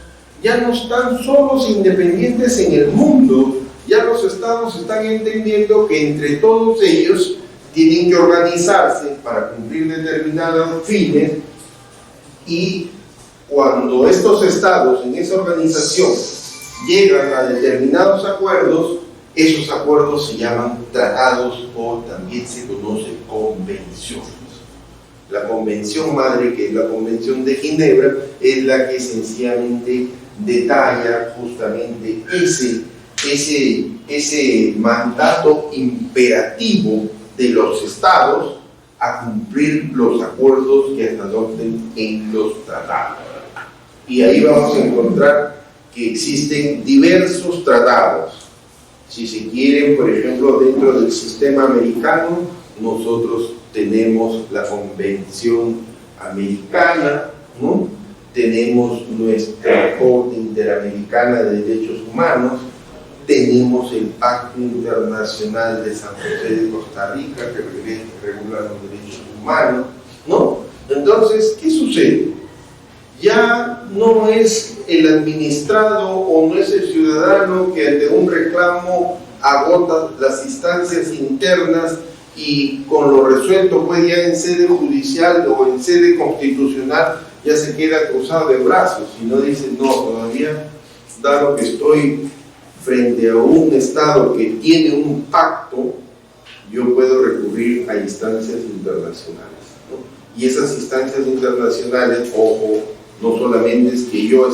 ya no están solos independientes en el mundo, ya los estados están entendiendo que entre todos ellos tienen que organizarse para cumplir determinados fines, y cuando estos estados en esa organización llegan a determinados acuerdos, esos acuerdos se llaman tratados o también se conoce convenciones. La convención madre, que es la Convención de Ginebra, es la que sencillamente detalla justamente ese mandato imperativo de los estados a cumplir los acuerdos que se adopten en los tratados. Y ahí vamos a encontrar que existen diversos tratados. Si se quiere, por ejemplo, dentro del sistema americano, nosotros tenemos la Convención Americana, ¿no? Tenemos nuestra Corte Interamericana de Derechos Humanos, tenemos el Pacto Internacional de San José de Costa Rica, que regula los derechos humanos, ¿no? Entonces, ¿qué sucede? Ya no es el administrado o no es el ciudadano que ante un reclamo agota las instancias internas y con lo resuelto pues ya en sede judicial o en sede constitucional ya se queda cruzado de brazos y no dice no, todavía dado que estoy frente a un estado que tiene un pacto, yo puedo recurrir a instancias internacionales, ¿no? Y esas instancias internacionales, ojo, no solamente es que yo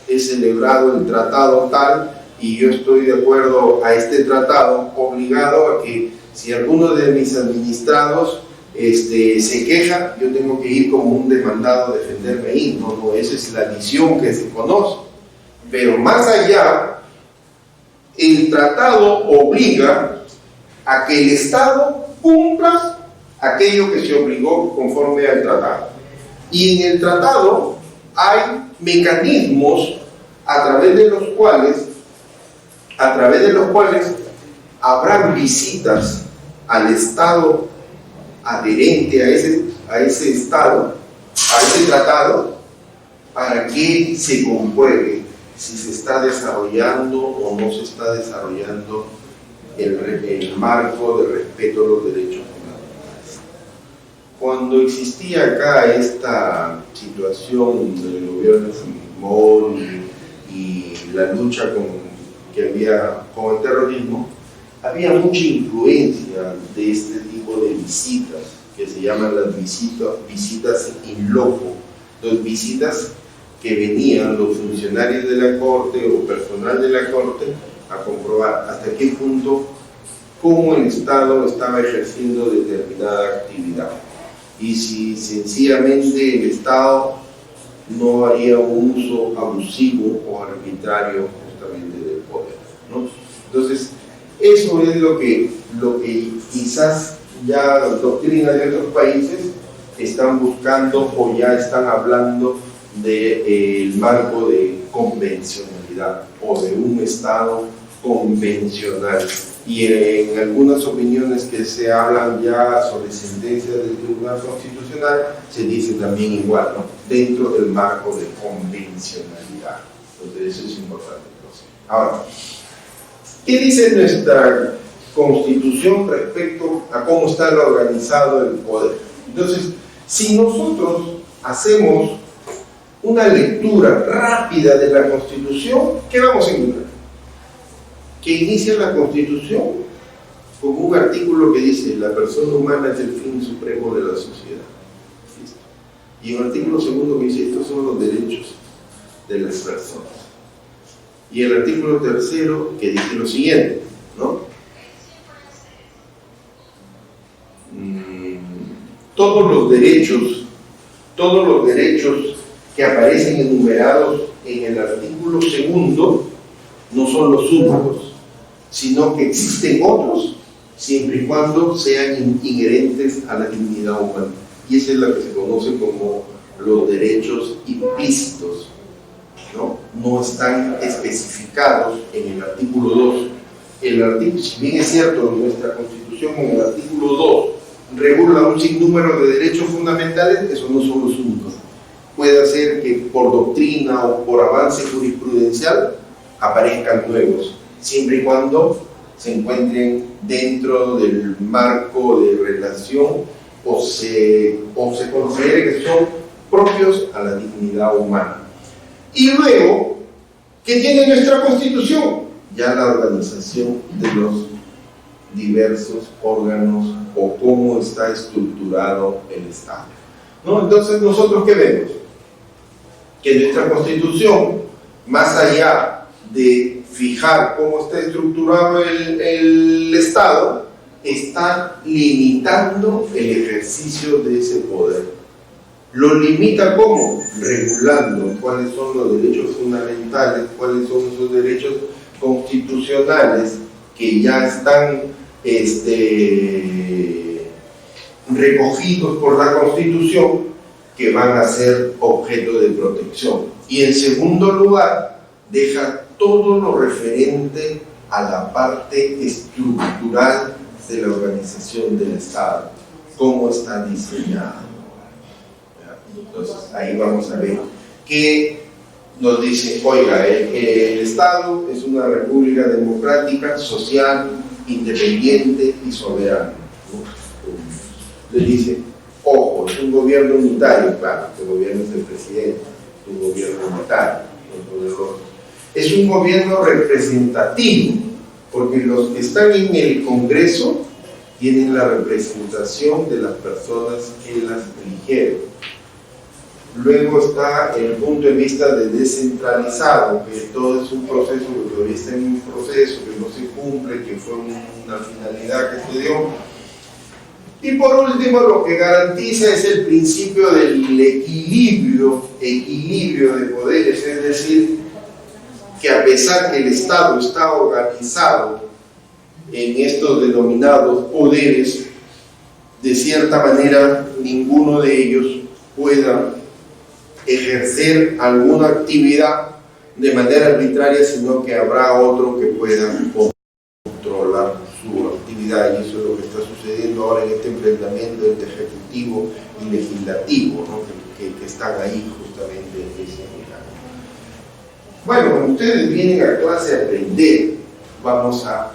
he celebrado el tratado tal y yo estoy de acuerdo a este tratado, obligado a que si alguno de mis administrados se queja, yo tengo que ir como un demandado a defenderme ahí. No, esa es la visión que se conoce. Pero más allá, el tratado obliga a que el Estado cumpla aquello que se obligó conforme al tratado. Y en el tratado hay mecanismos a través de los cuales habrá visitas al Estado adherente a ese Estado, a ese tratado, para que se compruebe si se está desarrollando o no se está desarrollando el marco de respeto a los derechos fundamentales. Cuando existía acá esta situación del gobierno de Fujimori y la lucha que había con el terrorismo, había mucha influencia de este tipo de visitas, que se llaman las visitas in loco, las visitas que venían los funcionarios de la Corte o personal de la Corte a comprobar hasta qué punto, cómo el Estado estaba ejerciendo determinada actividad y si sencillamente el Estado no haría un uso abusivo o arbitrario justamente del poder, ¿no? Entonces, eso es lo que quizás ya las doctrinas de otros países están buscando o ya están hablando del marco de convencionalidad o de un Estado convencional. Y en algunas opiniones que se hablan ya sobre sentencias del Tribunal Constitucional se dice también igual, ¿no? Dentro del marco de convencionalidad. Entonces eso es importante. Ahora, ¿qué dice nuestra Constitución respecto a cómo está organizado el poder? Entonces, si nosotros hacemos una lectura rápida de la Constitución, ¿qué vamos a encontrar? Que inicia la Constitución con un artículo que dice: la persona humana es el fin supremo de la sociedad. ¿Listo? Y el artículo segundo que dice: estos son los derechos de las personas. Y el artículo tercero que dice lo siguiente, ¿no? Todos los derechos que aparecen enumerados en el artículo segundo no son los únicos, sino que existen otros, siempre y cuando sean inherentes a la dignidad humana. Y esa es la que se conoce como los derechos implícitos, no están especificados en el artículo 2. Si bien es cierto, nuestra Constitución en el artículo 2 regula un sinnúmero de derechos fundamentales, esos no son los únicos. Puede ser que por doctrina o por avance jurisprudencial aparezcan nuevos, siempre y cuando se encuentren dentro del marco de relación o se considere que son propios a la dignidad humana. Y luego, ¿qué tiene nuestra Constitución? Ya la organización de los diversos órganos o cómo está estructurado el Estado, ¿no? Entonces, ¿nosotros qué vemos? Que nuestra Constitución, más allá de fijar cómo está estructurado el Estado, está limitando el ejercicio de ese poder. ¿Lo limita cómo? Regulando cuáles son los derechos fundamentales, cuáles son esos derechos constitucionales que ya están recogidos por la Constitución, que van a ser objeto de protección. Y en segundo lugar, deja todo lo referente a la parte estructural de la organización del Estado, cómo está diseñado. Entonces, ahí vamos a ver que nos dice, oiga, el Estado es una república democrática, social, independiente y soberana, ¿no? Le dice, ojo, es un gobierno unitario, claro, el gobierno es el presidente, es un gobierno unitario, es un gobierno representativo, porque los que están en el Congreso tienen la representación de las personas que las eligieron. Luego está el punto de vista de descentralizado, que todo es un proceso, que todavía está en un proceso, que no se cumple, que fue una finalidad que se dio. Y por último, lo que garantiza es el principio del equilibrio de poderes, es decir, que a pesar que el Estado está organizado en estos denominados poderes, de cierta manera ninguno de ellos pueda ejercer alguna actividad de manera arbitraria, sino que habrá otro que pueda controlar su actividad, y eso es lo que está sucediendo ahora en este enfrentamiento entre ejecutivo y legislativo, ¿no? que están ahí justamente en ese nivel. Bueno, cuando ustedes vienen a clase a aprender, vamos a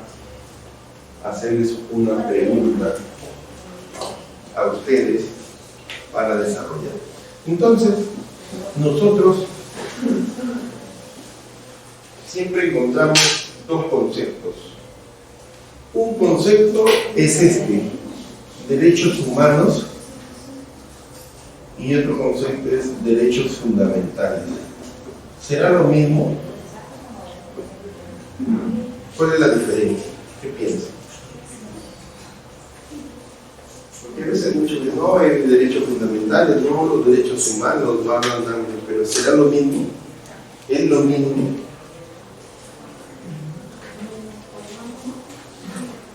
hacerles una pregunta a ustedes para desarrollar. Entonces, nosotros siempre encontramos dos conceptos. Un concepto es derechos humanos, y otro concepto es derechos fundamentales. ¿Será lo mismo? ¿Cuál es la diferencia? ¿Qué piensan? Porque a veces muchos dicen, no, hay derechos fundamentales, no, los derechos humanos, no hablan, pero ¿será lo mismo? ¿Es lo mismo?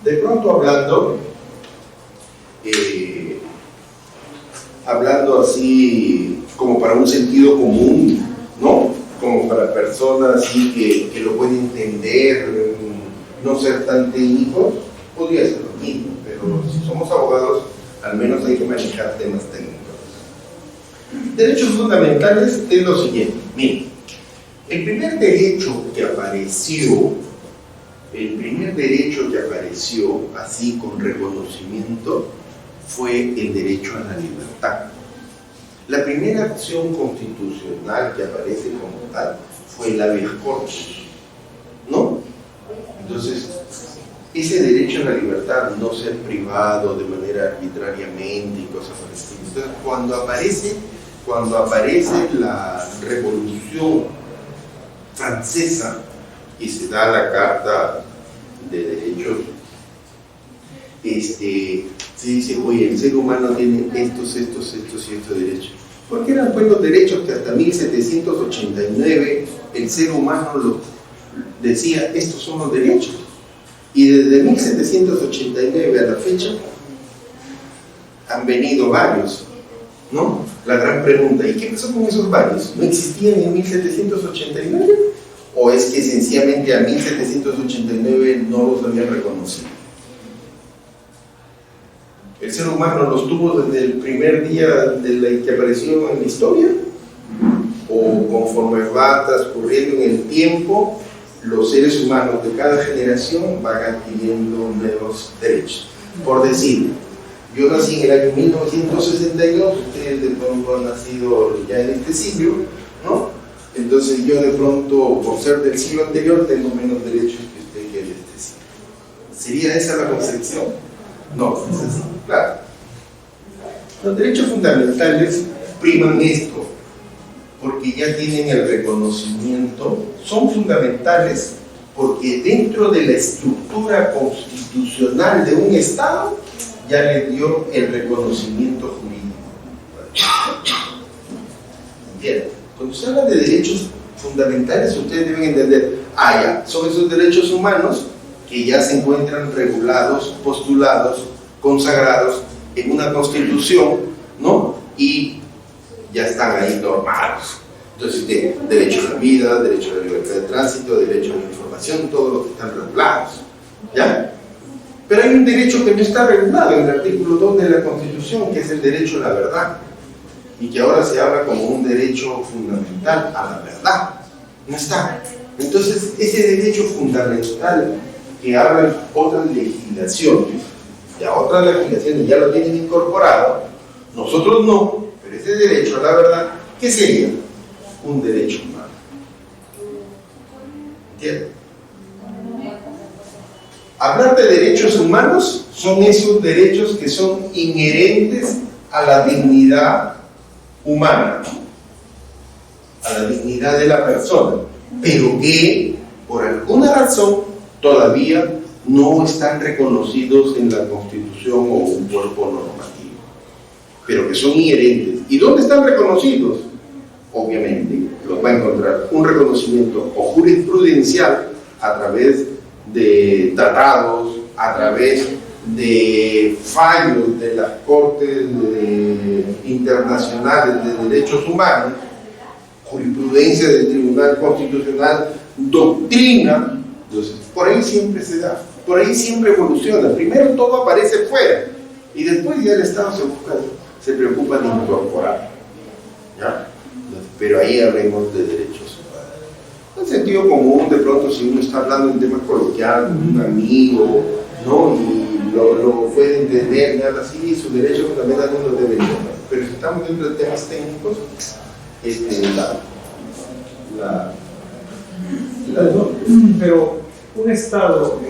De pronto hablando así como para un sentido común, ¿no? Como para personas así que lo pueden entender, no ser tan técnicos, podría ser lo mismo, pero si somos abogados, al menos hay que manejar temas técnicos. Derechos fundamentales es lo siguiente. Miren, el primer derecho que apareció así con reconocimiento fue el derecho a la libertad. La primera acción constitucional que aparece como tal fue el habeas corpus, ¿no? Entonces, ese derecho a la libertad, no ser privado de manera arbitrariamente y cosas por el estilo. Entonces, cuando aparece la Revolución Francesa y se da la Carta de Derechos, se dice, oye, el ser humano tiene estos y estos derechos. Porque eran pues los derechos que hasta 1789 el ser humano decía, estos son los derechos. Y desde 1789 a la fecha han venido varios, ¿no? La gran pregunta, ¿y qué pasó con esos varios? ¿No existían en 1789? ¿O es que sencillamente a 1789 no los habían reconocido? ¿El ser humano los tuvo desde el primer día de la que apareció en la historia? ¿O conforme va transcurriendo en el tiempo, los seres humanos de cada generación van adquiriendo nuevos derechos. Por decir, yo nací en el año 1962, ustedes de pronto han nacido ya en este siglo, ¿no? Entonces yo de pronto, por ser del siglo anterior, tengo menos derechos que usted que en este siglo. ¿Sería esa la concepción? No, es así, claro. Los derechos fundamentales priman esto, porque ya tienen el reconocimiento, son fundamentales porque dentro de la estructura constitucional de un Estado ya le dio el reconocimiento jurídico. Bien, cuando se habla de derechos fundamentales, ustedes deben entender, ya, son esos derechos humanos que ya se encuentran regulados, postulados, consagrados en una constitución, ¿no? Y ya están ahí normados. Entonces, derecho a la vida, derecho a la libertad de tránsito, derecho a la información, todo lo que están regulados, ¿ya? Pero hay un derecho que no está regulado en el artículo 2 de la Constitución, que es el derecho a la verdad, y que ahora se habla como un derecho fundamental a la verdad. No está. Entonces, ese derecho fundamental que hablan otras legislaciones, ya otras legislaciones ya lo tienen incorporado, nosotros no, pero ese derecho a la verdad, ¿qué sería? Un derecho humano. ¿Entienden? Hablar de derechos humanos son esos derechos que son inherentes a la dignidad humana, a la dignidad de la persona, pero que por alguna razón todavía no están reconocidos en la Constitución o un cuerpo normativo, pero que son inherentes. ¿Y dónde están reconocidos? Obviamente los va a encontrar un reconocimiento o jurisprudencial a través de tratados, a través de fallos de las Cortes internacionales de derechos humanos, jurisprudencia del Tribunal Constitucional, doctrina. Entonces, por ahí siempre se da, por ahí siempre evoluciona. Primero todo aparece fuera y después ya el Estado se preocupa de incorporar, ¿ya? Pero ahí hablemos de derechos humanos. En sentido común, de pronto, si uno está hablando en temas coloquiales con un amigo, ¿no? Y lo puede entender, me habla así, sus derechos fundamentales no los deben tener. Pero si estamos dentro de temas técnicos, pero un Estado,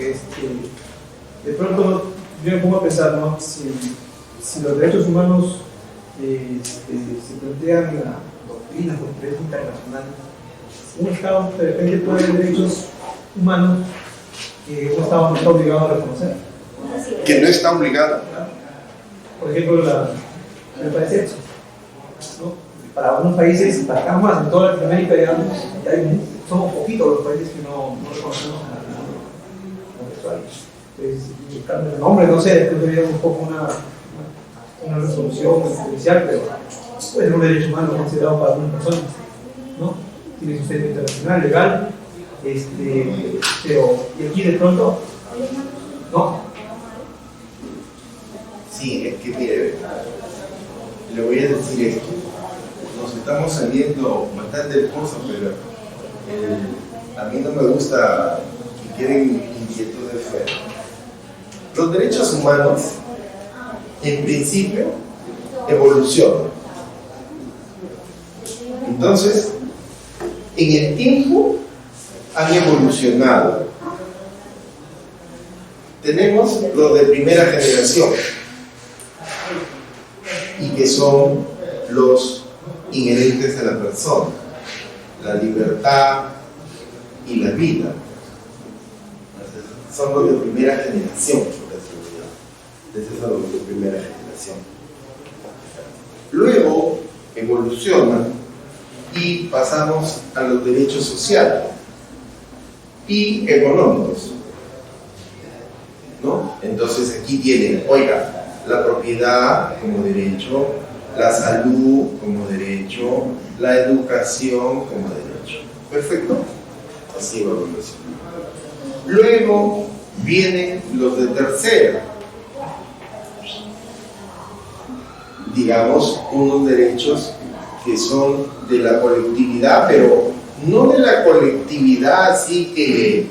de pronto yo me pongo a pensar, ¿no? Si los derechos humanos se plantean en la doctrina por el derecho internacional, un Estado de repente puede tener derechos humanos que un Estado no está obligado a reconocer. Que no está obligado. Por ejemplo, me parece eso, ¿no? Para algunos países, para acá más, en toda Latinoamérica, digamos, somos poquitos los países que no reconocemos a la homosexuales. Entonces, cambio el nombre, no sé, después debería un poco una resolución judicial, pero puede ser un derecho humano considerado para algunas personas, ¿no? Tiene su sentido internacional, legal, pero, y aquí de pronto, ¿no? Sí, es que mire, le voy a decir esto. Nos estamos saliendo bastante del curso, pero a mí no me gusta que queden inquietudes fuera. Los derechos humanos, en principio, evolucionan. Entonces, en el tiempo han evolucionado. Tenemos los de primera generación, y que son los inherentes a la persona, la libertad y la vida. Son los de primera generación, por decirlo. Esos son los de primera generación. Luego evolucionan y pasamos a los derechos sociales y económicos, ¿no? Entonces aquí vienen, oiga, la propiedad como derecho, la salud como derecho, la educación como derecho. ¿Perfecto? Así va evolucionando. Luego vienen los de tercera, digamos, unos derechos que son de la colectividad, pero no de la colectividad así que,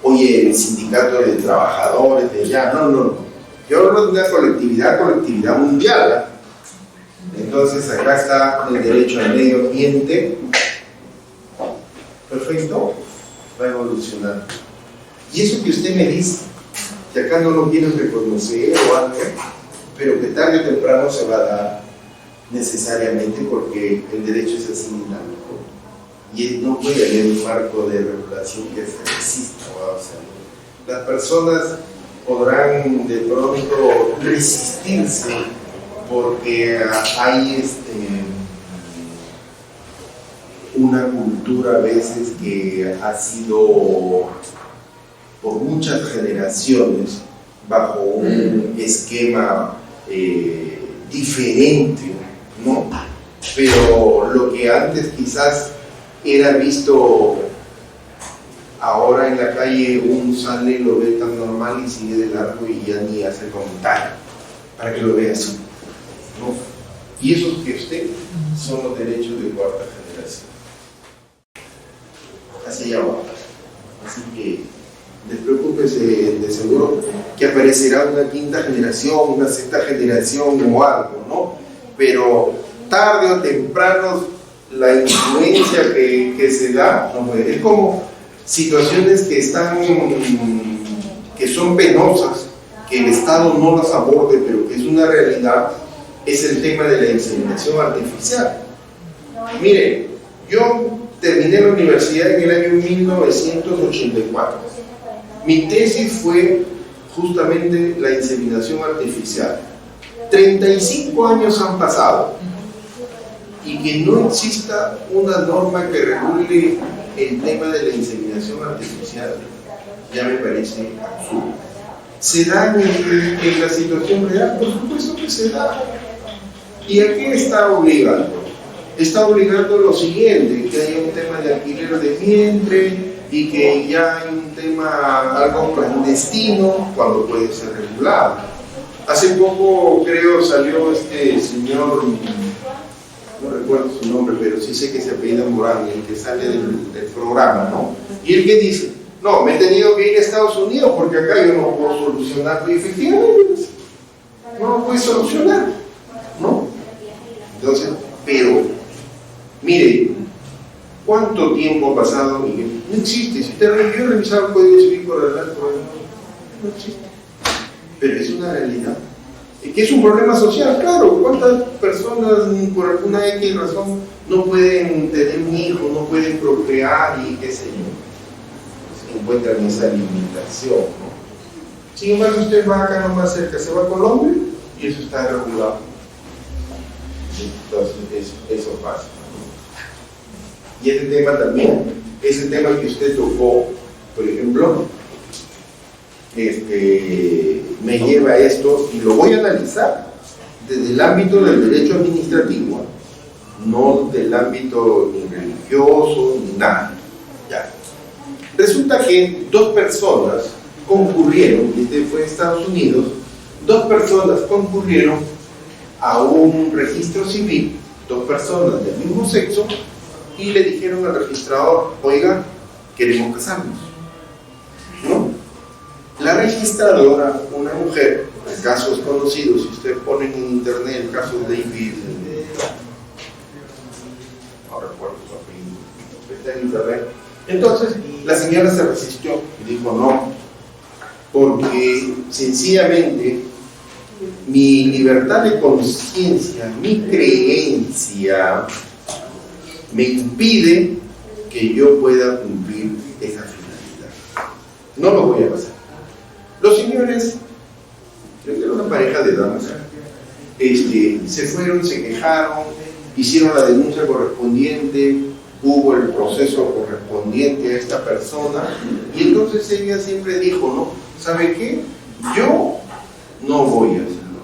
oye, el sindicato de trabajadores de allá, no. Yo hablo de una colectividad mundial, ¿eh? Entonces acá está el derecho al medio ambiente, perfecto, va a evolucionar. Y eso que usted me dice, que acá no lo quieren reconocer o algo, pero que tarde o temprano se va a dar necesariamente porque el derecho es así dinámico y no puede haber un marco de regulación que exista. O sea, las personas podrán de pronto resistirse porque hay una cultura a veces que ha sido por muchas generaciones bajo un esquema diferente, ¿no? Pero lo que antes quizás era visto, ahora en la calle uno sale, lo ve tan normal y sigue de largo y ya ni hace comentario para que lo vea así, ¿no? Y esos que usted son los derechos de cuarta generación. Así ya va. Así que despreocúpese, de seguro que aparecerá una quinta generación, una sexta generación o algo, ¿no? Pero tarde o temprano la influencia que se da, no puede. Es como situaciones que son penosas, que el Estado no las aborde, pero que es una realidad, es el tema de la inseminación artificial. Mire, yo terminé la universidad en el año 1984. Mi tesis fue justamente la inseminación artificial. 35 años han pasado y que no exista una norma que regule el tema de la inseminación artificial ya me parece absurdo. ¿Se da en la situación real? Por supuesto que se da. ¿Y a qué está obligando? Está obligando lo siguiente, que haya un tema de alquiler de vientre y que ya hay un tema algo clandestino cuando puede ser regulado. Hace poco creo salió este señor, no recuerdo su nombre, pero sí sé que se apellida Morán, el que sale del programa, ¿no? Y el que dice, no, me he tenido que ir a Estados Unidos porque acá yo no puedo solucionar. Y efectivamente, no lo puedes solucionar, ¿no? Entonces, pero, mire, ¿cuánto tiempo ha pasado, Miguel? No existe. Si yo he revisado el Código Civil por adelante, no existe. Pero es una realidad. Que es un problema social, claro. ¿Cuántas personas por alguna X razón no pueden tener un hijo, no pueden procrear y qué sé yo? Se encuentran esa limitación, ¿no? Sin embargo, usted va acá nomás cerca, se va a Colombia y eso está regulado. Entonces, eso pasa. Y este tema también, ese tema que usted tocó, por ejemplo, me lleva a esto y lo voy a analizar desde el ámbito del derecho administrativo, no del ámbito ni religioso ni nada. Ya. Resulta que dos personas concurrieron, y este fue en Estados Unidos, dos personas concurrieron a un registro civil, dos personas del mismo sexo, y le dijeron al registrador, oiga, queremos casarnos, ¿no? La registradora, una mujer, en casos conocidos, si usted pone en internet el caso de David, no recuerdo su apellido, está en internet. Entonces, la señora se resistió y dijo no, porque sencillamente mi libertad de conciencia, mi creencia, me impide que yo pueda cumplir esa finalidad. No lo voy a pasar. Los señores, creo que era una pareja de damas, se fueron, se quejaron, hicieron la denuncia correspondiente, hubo el proceso correspondiente a esta persona, y entonces ella siempre dijo, ¿no? ¿Sabe qué? Yo no voy a hacerlo.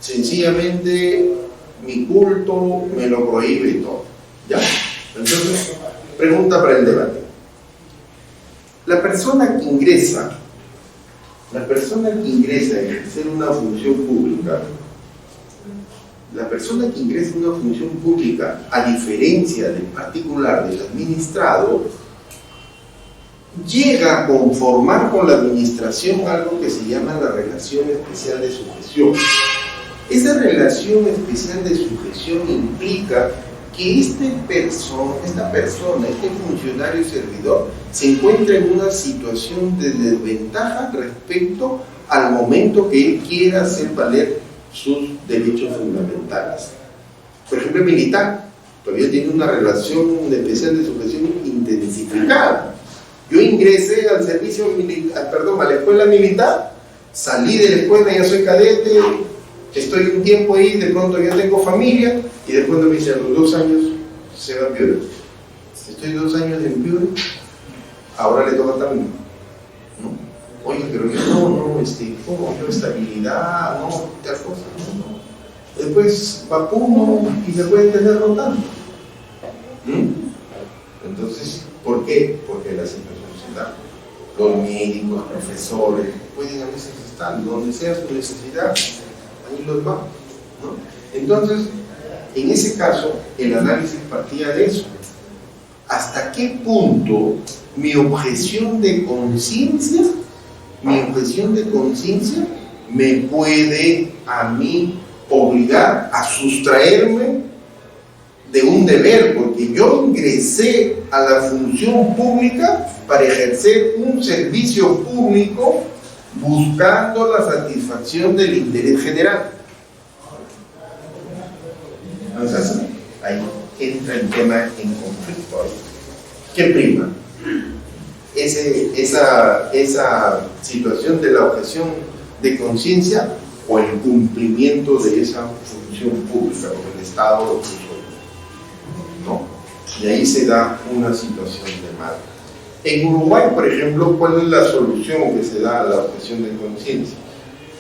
Sencillamente, mi culto me lo prohíbe y todo. ¿Ya? Entonces, pregunta para el debate. La persona que ingresa a ejercer una función pública la persona que ingresa en una función pública, a diferencia del particular, del administrado, llega a conformar con la administración algo que se llama la relación especial de sujeción. Esa relación especial de sujeción implica que esta persona, este funcionario servidor, se encuentra en una situación de desventaja respecto al momento que él quiera hacer valer sus derechos fundamentales. Por ejemplo, el militar todavía tiene una relación especial de sujeción intensificada. Yo ingresé al servicio militar, a la escuela militar, salí de la escuela, ya soy cadete, estoy un tiempo ahí, de pronto ya tengo familia, y después me dice a los 2 años se va a Piura. Estoy 2 años en Piura, ahora le toca también. ¿No? Oye, pero yo no, yo estabilidad, no, tal cosa, no. Después vacuno y me pueden tener rotando. Entonces, ¿por qué? Porque la situación se da. Los médicos, profesores, pueden a veces estar donde sea su necesidad, ahí los va, ¿no? Entonces, en ese caso, el análisis partía de eso. ¿Hasta qué punto mi objeción de conciencia me puede a mí obligar a sustraerme de un deber? Porque yo ingresé a la función pública para ejercer un servicio público buscando la satisfacción del interés general. Entonces, ahí entra el tema en conflicto. ¿Qué prima? Esa situación de la objeción de conciencia o el cumplimiento de esa función pública o el Estado lo puso, ¿no? Y ahí se da una situación de mal. En Uruguay, por ejemplo, ¿cuál es la solución que se da a la objeción de conciencia?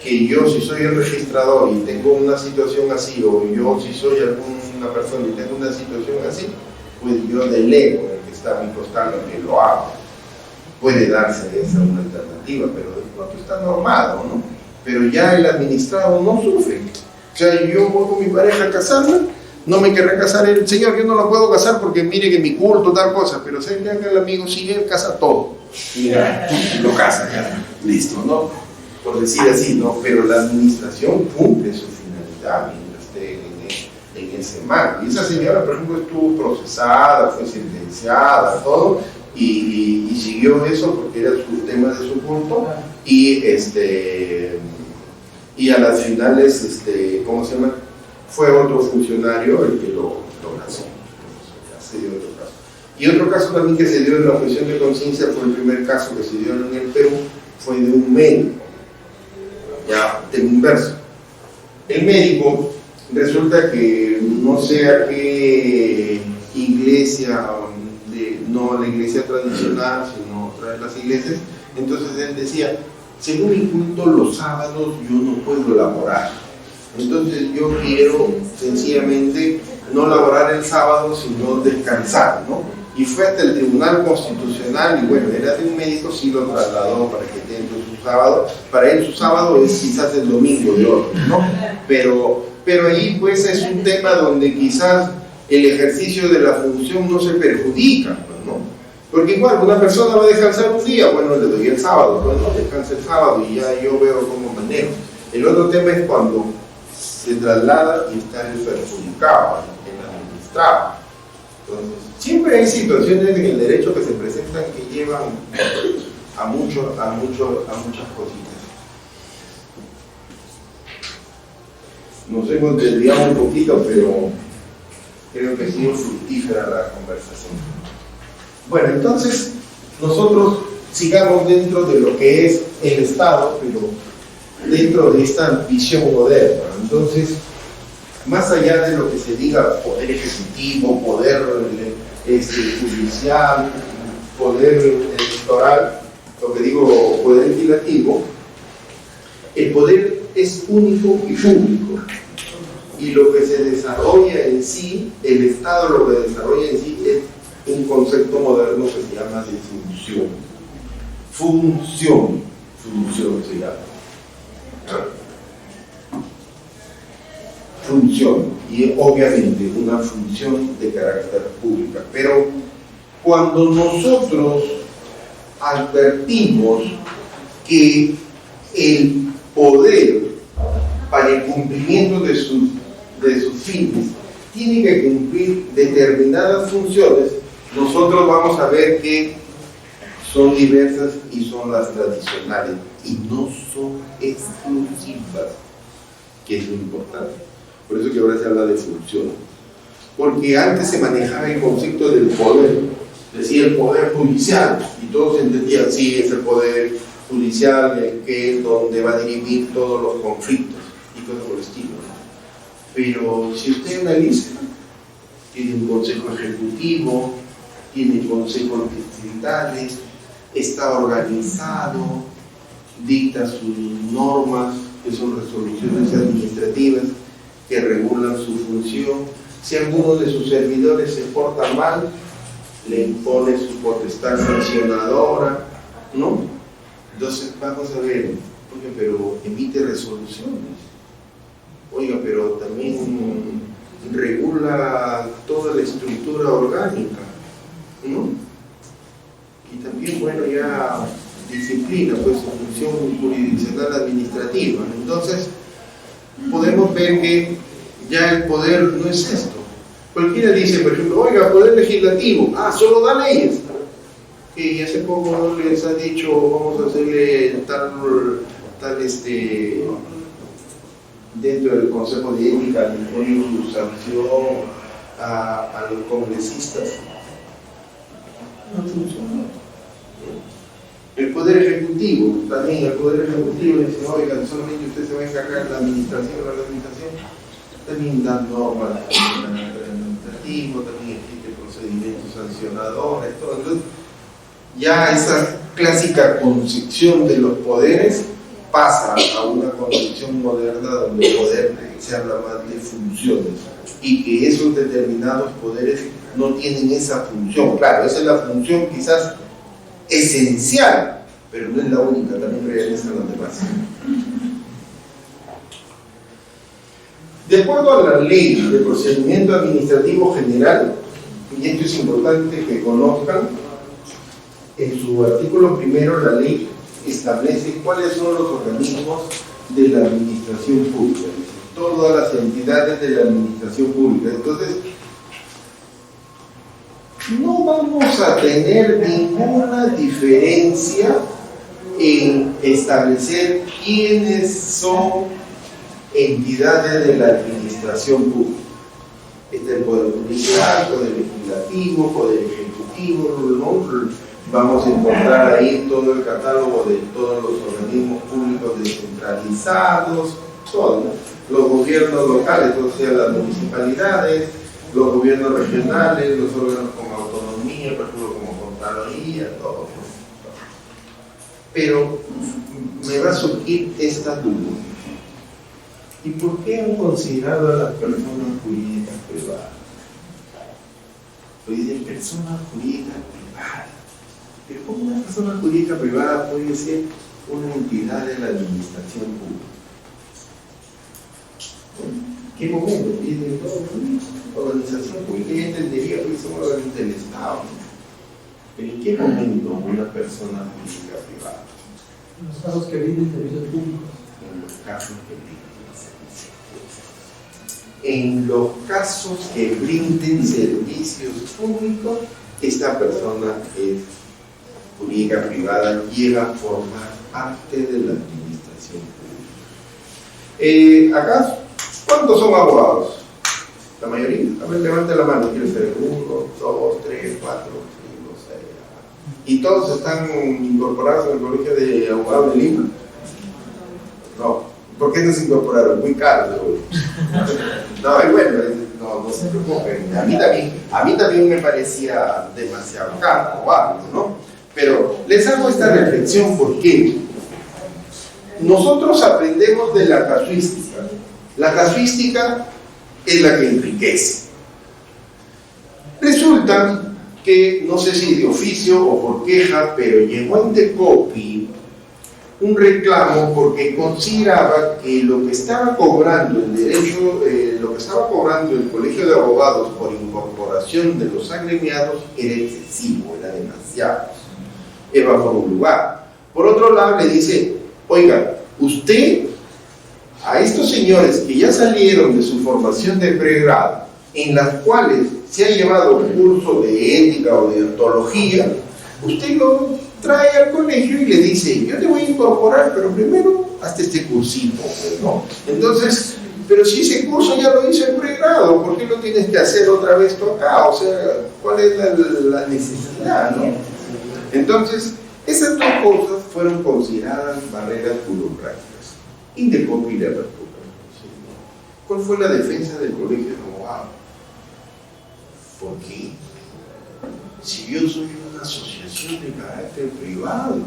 Que yo, si soy el registrador y tengo una situación así, o yo si soy alguna persona y tengo una situación así, pues yo delego en el que está a mi costado que lo hago. Puede darse esa una alternativa, pero de pronto está normado, ¿no? Pero ya el administrado no sufre. O sea, yo voy con mi pareja a casarme, no me querrá casar el señor, yo no lo puedo casar porque mire que mi culto, tal cosa, pero sé que el amigo sigue, él casa todo. Mira, lo casa, ya, listo, ¿no? Por decir así, ¿no? Pero la administración cumple su finalidad mientras esté en ese marco. Y esa señora, por ejemplo, estuvo procesada, fue sentenciada, todo, y siguió eso porque era su tema de su culto, y a las finales, ¿cómo se llama? Fue otro funcionario el que lo casó. Se dio otro caso. Y otro caso también que se dio en la objeción de conciencia fue el primer caso que se dio en el Perú, fue de un médico, ya tema inverso. El médico resulta que no sé a qué iglesia, no la iglesia tradicional, sino otra de las iglesias, entonces él decía, según mi culto los sábados yo no puedo laborar, entonces yo quiero sencillamente no laborar el sábado sino descansar, ¿no? Y fue hasta el Tribunal Constitucional y bueno, era de un médico, sí lo trasladó para que tenga su sábado. Para él su sábado es quizás el domingo de otro, ¿no? Pero ahí pues es un tema donde quizás el ejercicio de la función no se perjudica, ¿no? Porque igual una persona va a descansar un día, bueno, le doy el sábado, bueno, descansa el sábado y ya yo veo cómo manejo. El otro tema es cuando se traslada y está el perjudicado, el administrado. Entonces, siempre hay situaciones en el derecho que se presentan que llevan a muchas cositas. Nos hemos desviado un poquito, pero creo que ha sido fructífera la conversación. Bueno, entonces, nosotros sigamos dentro de lo que es el Estado, pero dentro de esta visión moderna. Entonces, más allá de lo que se diga poder ejecutivo, poder judicial, poder electoral, lo que digo poder legislativo, el poder es único y público. Y lo que se desarrolla en sí, el Estado lo que desarrolla en sí es un concepto moderno que se llama de función. Función se llama. función, y obviamente una función de carácter público. Pero cuando nosotros advertimos que el poder, para el cumplimiento de sus fines, tiene que cumplir determinadas funciones, nosotros vamos a ver que son diversas y son las tradicionales y no son exclusivas, que es lo importante. Por eso que ahora se habla de funciones. Porque antes se manejaba el concepto del poder, decía el poder judicial, y todos entendían, sí, es el poder judicial que es donde va a dirimir todos los conflictos y cosas por el estilo. Pero si usted analiza, tiene un consejo ejecutivo, tiene consejos distritales, está organizado, dicta sus normas, que son resoluciones administrativas que regulan su función. Si alguno de sus servidores se porta mal, le impone su potestad sancionadora, ¿no? Entonces vamos a ver, oiga, pero emite resoluciones, oiga, pero también regula toda la estructura orgánica, ¿no? Y también, bueno, ya disciplina, pues, su función jurisdiccional administrativa. Entonces, podemos ver que ya el poder no es esto. Cualquiera dice, por ejemplo, oiga, poder legislativo, solo da leyes. Y hace poco les ha dicho, vamos a hacerle tal dentro del Consejo de Ética, le ponen su sanción a los congresistas. No funciona. El Poder Ejecutivo, también el Poder Ejecutivo dice, oiga, solamente usted se va a encargar de la administración, también dan normas administrativo, también existe procedimientos sancionadores, todo. Entonces, ya esa clásica concepción de los poderes pasa a una concepción moderna donde el poder se habla más de funciones y que esos determinados poderes no tienen esa función. Claro, esa es la función quizás esencial, pero no es la única, también realizan los demás. De acuerdo a la Ley de Procedimiento Administrativo General, y esto es importante que conozcan, en su artículo primero la ley establece cuáles son los organismos de la administración pública, todas las entidades de la administración pública. Entonces, no vamos a tener ninguna diferencia en establecer quiénes son entidades de la administración pública. Está el Poder Judicial, Poder Legislativo, Poder Ejecutivo, ¿no? Vamos a encontrar ahí todo el catálogo de todos los organismos públicos descentralizados, todos, ¿no? Los gobiernos locales, o sea, las municipalidades, los gobiernos regionales, los órganos con autonomía, por ejemplo, como Contraloría, todo. Pero me va a surgir esta duda. ¿Y por qué han considerado a las personas jurídicas privadas? Pues de personas jurídicas privadas. Pero ¿cómo una persona jurídica privada puede ser una entidad de la administración pública? ¿En qué momento? Y de todo, organización pública, ya entendería que son órganos del Estado. Pero ¿en qué momento una persona jurídica privada? En los casos que brinden servicios públicos. En los casos que brinden servicios públicos. En los casos que brinden servicios públicos, esta persona es jurídica privada, llega a formar parte de la administración pública. Acá, ¿cuántos son abogados? La mayoría. A ver, levante la mano. Quiero saber 1, 2, 3, 4, 5, 6. ¿Y todos están incorporados en el Colegio de Abogados de Lima? No. ¿Por qué no se incorporaron? Muy caro, seguro. No, y bueno, no se preocupen. A mí también me parecía demasiado caro o algo, ¿no? Pero les hago esta reflexión porque nosotros aprendemos de la casuística. La casuística es la que enriquece. Resulta que, no sé si de oficio o por queja, pero llegó en Tecopi un reclamo porque consideraba que lo que estaba cobrando el derecho, lo que estaba cobrando el Colegio de Abogados por incorporación de los agremiados era excesivo, era demasiado, era por un lugar. Por otro lado le dice, oiga, usted a estos señores que ya salieron de su formación de pregrado, en las cuales se ha llevado un curso de ética o de ontología, usted lo trae al colegio y le dice, yo te voy a incorporar, pero primero hazte este cursito, ¿no? Entonces, pero si ese curso ya lo hizo en pregrado, ¿por qué lo tienes que hacer otra vez tú acá? O sea, ¿cuál es la necesidad, no? Entonces, esas dos cosas fueron consideradas barreras burocráticas. Indecopi le responde. ¿Cuál fue la defensa del colegio de abogados? ¿Por qué? Si yo soy una asociación de carácter privado,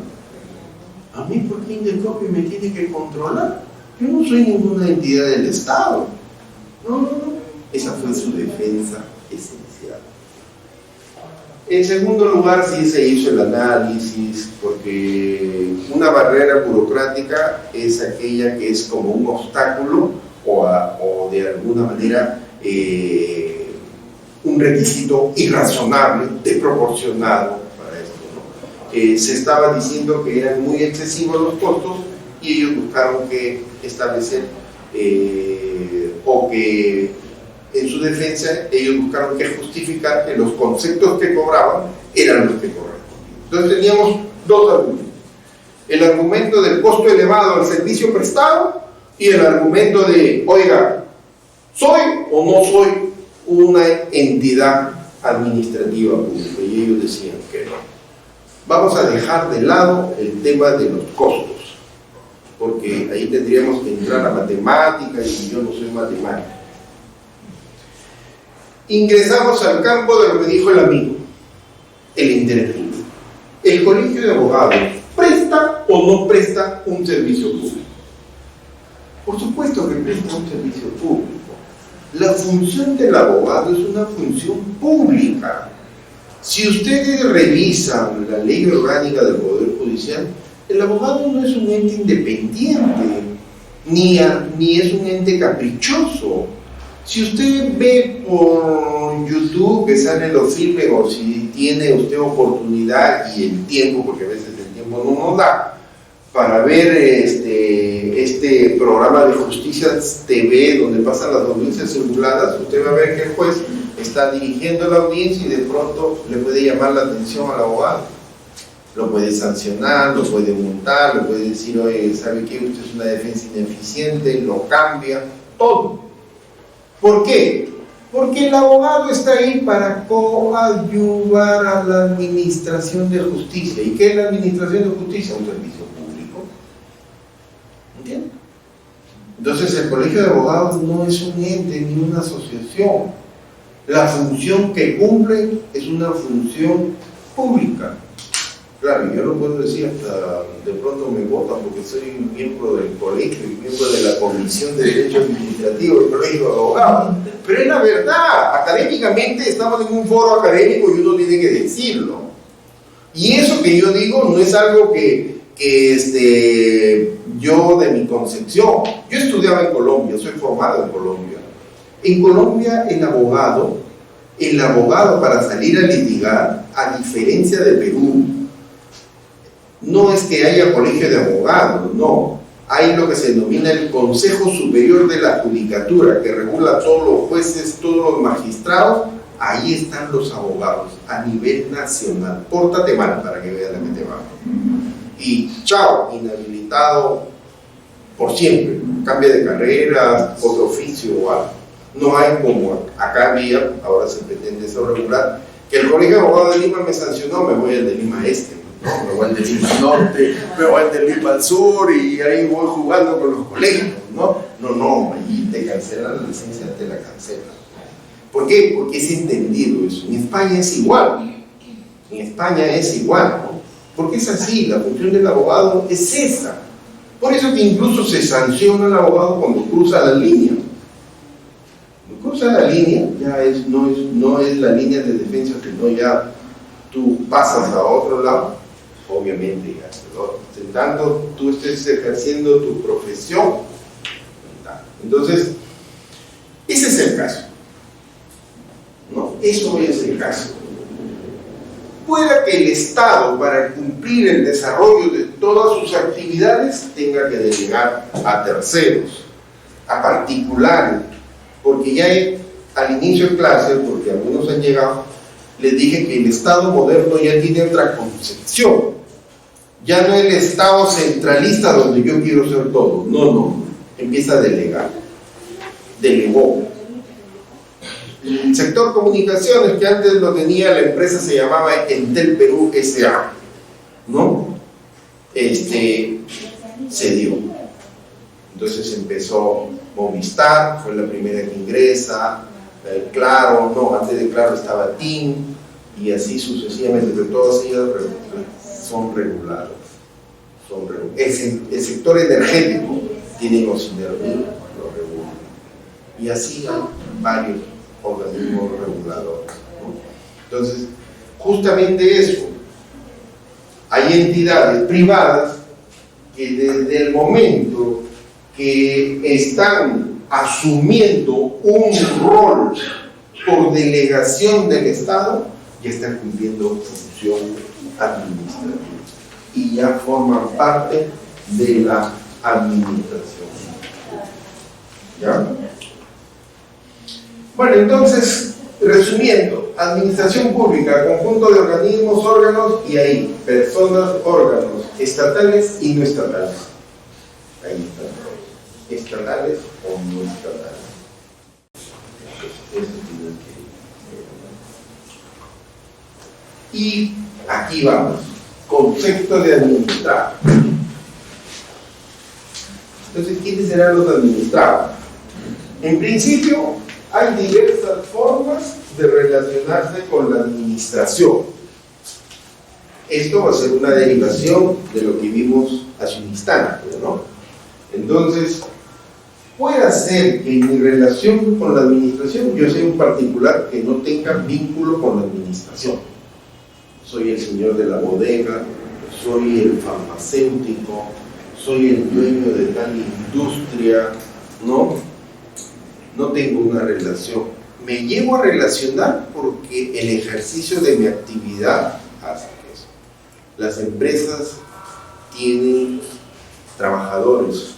¿a mí por qué Indecopi me tiene que controlar? Yo no soy ninguna entidad del Estado. No. Esa fue su defensa esencial. En segundo lugar, sí se hizo el análisis, porque una barrera burocrática es aquella que es como un obstáculo o de alguna manera un requisito irrazonable, desproporcionado para esto, ¿no? Se estaba diciendo que eran muy excesivos los costos y ellos buscaron que establecer o que en su defensa ellos buscaron que justificar que los conceptos que cobraban eran los que correspondían. Entonces teníamos dos argumentos: el argumento del costo elevado al servicio prestado y el argumento de, oiga, ¿soy o no soy una entidad administrativa pública? Y ellos decían que no. Vamos a dejar de lado el tema de los costos, porque ahí tendríamos que entrar a matemáticas y yo no soy matemático. Ingresamos al campo de lo que dijo el amigo, el interés público. ¿El colegio de abogados presta o no presta un servicio público? Por supuesto que presta un servicio público. La función del abogado es una función pública. Si ustedes revisan la ley orgánica del Poder Judicial, el abogado no es un ente independiente, ni es un ente caprichoso. Si usted ve por YouTube que salen los filmes, o si tiene usted oportunidad y el tiempo, porque a veces el tiempo no nos da, para ver este programa de Justicia TV donde pasan las audiencias simuladas, usted va a ver que el juez está dirigiendo la audiencia y de pronto le puede llamar la atención al abogado. Lo puede sancionar, lo puede multar, le puede decir, oye, ¿sabe qué? Usted es una defensa ineficiente, lo cambia, todo. ¿Por qué? Porque el abogado está ahí para coadyuvar a la administración de justicia. ¿Y qué es la administración de justicia? Un servicio público. ¿Entienden? Entonces el colegio de abogados no es un ente ni una asociación. La función que cumple es una función pública. Claro, yo no puedo decir hasta de pronto me votan porque soy miembro del colegio y miembro de la Comisión de Derecho Administrativo del Colegio de Abogados. Pero es la verdad, académicamente estamos en un foro académico y uno tiene que decirlo. Y eso que yo digo no es algo que yo de mi concepción. Yo estudiaba en Colombia, soy formado en Colombia. En Colombia el abogado para salir a litigar, a diferencia de Perú, no es que haya colegio de abogados, no. Hay lo que se denomina el Consejo Superior de la Judicatura, que regula todos los jueces, todos los magistrados. Ahí están los abogados a nivel nacional. Pórtate mal para que vean la que te va. Y chao, inhabilitado por siempre. Cambia de carrera, otro oficio o algo. No hay como acá había, ahora se pretende eso regular, que el Colegio de Abogados de Lima me sancionó, me voy al de Lima Este. ¿no? Me voy al de Lima Norte, me voy al de Lima al Sur y ahí voy jugando con los colegios, ¿no? No, ahí te cancelan la licencia, te la cancelan. ¿Por qué? Porque es entendido eso. En España es igual. En España es igual, ¿no? Porque es así, la función del abogado es esa. Por eso que incluso se sanciona al abogado cuando cruza la línea. Cuando cruza la línea, ya no es la línea de defensa, que no ya tú pasas a otro lado. obviamente, en tanto tú estés ejerciendo tu profesión. Entonces, ese es el caso, ¿no? Eso es el caso. Pueda que el Estado, para cumplir el desarrollo de todas sus actividades, tenga que delegar a terceros, a particulares, porque ya al inicio de clase, porque algunos han llegado, les dije que el Estado moderno ya tiene otra concepción. Ya no el Estado centralista donde yo quiero ser todo. No. Empieza a delegar. Delegó. El sector comunicaciones, que antes lo tenía la empresa, se llamaba Entel Perú S.A., ¿no? Cedió. Entonces empezó Movistar, fue la primera que ingresa, Claro, no, antes de Claro estaba TIM, y así sucesivamente, pero todas ellas son reguladas. El sector energético tiene los Sinergi, lo regula. Y así hay varios organismos reguladores, ¿no? Entonces, justamente eso, hay entidades privadas que desde el momento que están asumiendo un rol por delegación del Estado, ya están cumpliendo función administrativa y ya forman parte de la administración. ¿Ya? Bueno, entonces, resumiendo, administración pública, conjunto de organismos, órganos, y ahí, personas, órganos, estatales y no estatales. Ahí están, estatales o no estatales. Eso tiene que... Y aquí vamos, concepto de administrado. Entonces, ¿quiénes serán los administrados? En principio, hay diversas formas de relacionarse con la administración. Esto va a ser una derivación de lo que vimos hace un instante, ¿no? Entonces, puede ser que en mi relación con la administración yo sea un particular que no tenga vínculo con la administración. Soy el señor de la bodega, soy el farmacéutico, soy el dueño de tal industria, ¿no? No tengo una relación. Me llevo a relacionar porque el ejercicio de mi actividad hace eso. Las empresas tienen trabajadores.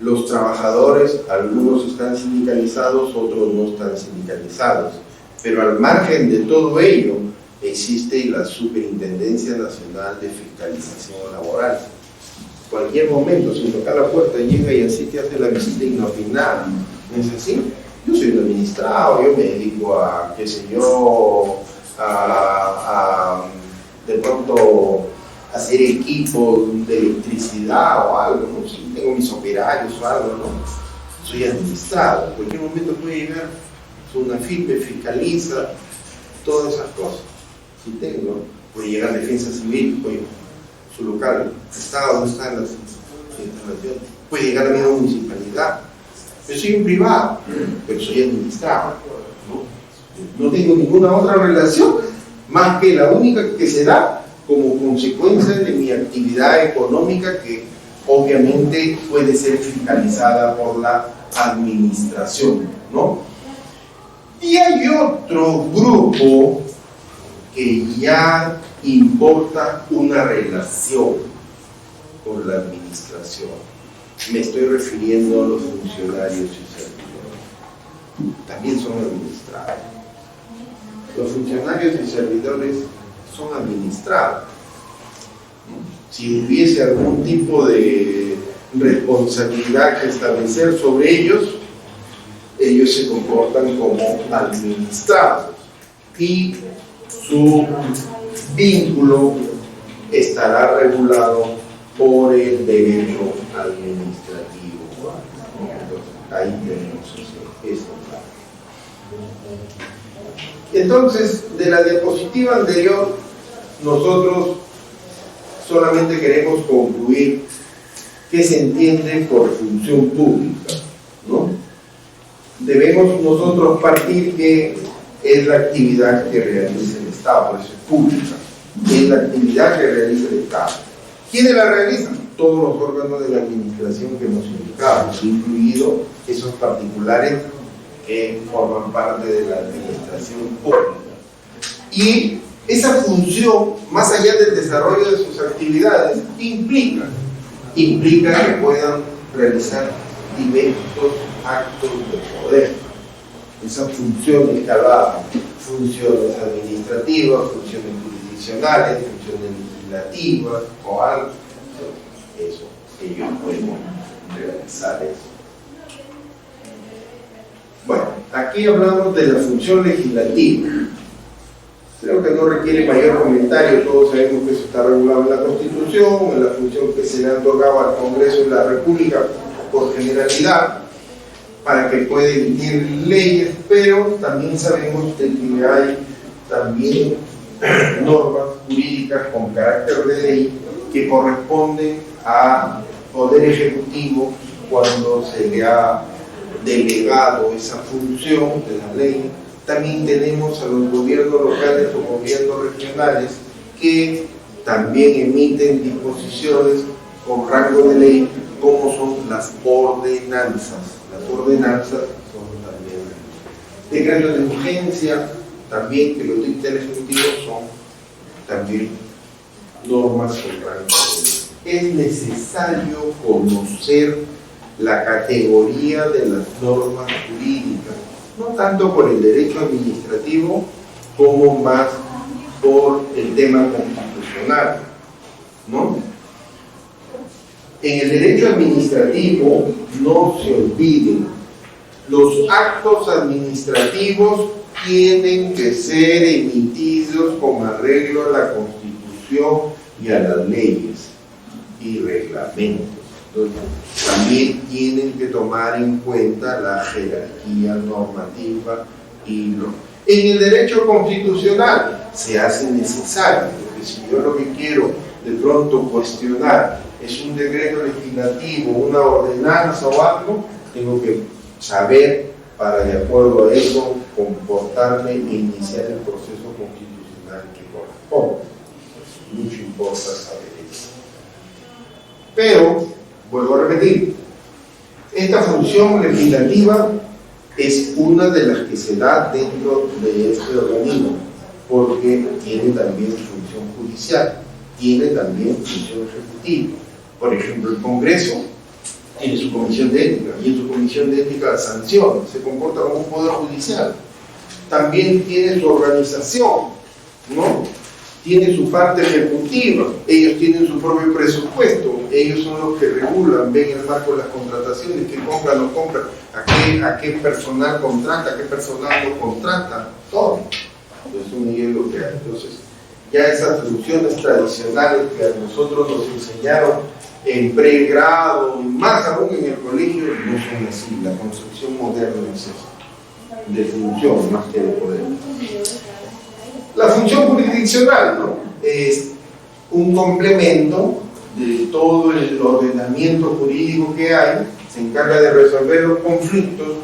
Los trabajadores, algunos están sindicalizados, otros no están sindicalizados. Pero al margen de todo ello, existe la Superintendencia Nacional de Fiscalización Laboral. En cualquier momento, sin tocar la puerta, llega y así te hace la visita inopinada. ¿No es así? Yo soy un administrado, yo me dedico a, qué sé yo, de pronto hacer equipos de electricidad o algo, ¿no? Sí, tengo mis operarios o algo, ¿no? Soy administrado, en cualquier momento puede llegar una firme, fiscaliza, todas esas cosas. Si tengo, puede llegar Defensa Civil, oye, su local, Estado, ¿dónde están las instalaciones? Puede llegar a la misma municipalidad. Yo soy un privado, pero soy administrado, ¿no? No tengo ninguna otra relación más que la única que se da como consecuencia de mi actividad económica, que obviamente puede ser fiscalizada por la administración, ¿no? Y hay otro grupo que ya importa una relación con la administración. Me estoy refiriendo a los funcionarios y servidores. También son administrados. Los funcionarios y servidores son administrados. Si hubiese algún tipo de responsabilidad que establecer sobre ellos, ellos se comportan como administrados y su vínculo estará regulado por el derecho administrativo. Entonces, ahí tenemos esto. Entonces, de la diapositiva anterior, nosotros solamente queremos concluir qué se entiende por función pública, ¿no? Debemos nosotros partir que es la actividad que realiza el Estado, por eso es pública. es la actividad que realiza el Estado. ¿Quiénes la realizan? Todos los órganos de la administración que hemos indicado, incluidos esos particulares que forman parte de la administración pública. Y esa función, más allá del desarrollo de sus actividades, implica que puedan realizar diversos actos de poder. Esa función escalada, funciones administrativas, funciones jurisdiccionales, funciones legislativas o algo. Eso, ellos pueden realizar eso. Bueno, aquí hablamos de la función legislativa. Creo que no requiere mayor comentario, todos sabemos que eso está regulado en la Constitución, en la función que se le ha otorgado al Congreso de la República por generalidad, para que pueda emitir leyes, pero también sabemos de que hay también normas jurídicas con carácter de ley que corresponden al Poder Ejecutivo cuando se le ha delegado esa función de la ley. También tenemos a los gobiernos locales o gobiernos regionales que también emiten disposiciones con rango de ley, como son las ordenanzas. Las ordenanzas son también decretos de urgencia, también que los dicta el Ejecutivo, son también normas con rango de ley. Es necesario conocer la categoría de las normas jurídicas, no tanto por el derecho administrativo como más por el tema constitucional, ¿no? En el derecho administrativo, no se olviden, los actos administrativos tienen que ser emitidos con arreglo a la Constitución y a las leyes y reglamentos. Entonces, también tienen que tomar en cuenta la jerarquía normativa y lo. En el derecho constitucional se hace necesario, porque si yo lo que quiero de pronto cuestionar es un decreto legislativo, una ordenanza o algo, tengo que saber para de acuerdo a eso comportarme e iniciar el proceso constitucional que corresponde. Mucho importa saber eso. Pero vuelvo a repetir, esta función legislativa es una de las que se da dentro de este organismo, porque tiene también función judicial, tiene también función ejecutiva. Por ejemplo, el Congreso tiene su comisión de ética, y en su comisión de ética sanciona, se comporta como un poder judicial. También tiene su organización, ¿no? Tiene su parte ejecutiva, ellos tienen su propio presupuesto, ellos son los que regulan, ven el marco de las contrataciones, qué compra, no compra, a qué personal contrata, a qué personal no contrata, todo. Entonces, ellos lo que hay. Entonces, ya esas funciones tradicionales que a nosotros nos enseñaron en pregrado, y más aún en el colegio, no son así. La concepción moderna es esa, de función más que de poder. La función jurisdiccional, ¿no? Es un complemento de todo el ordenamiento jurídico que hay, se encarga de resolver los conflictos,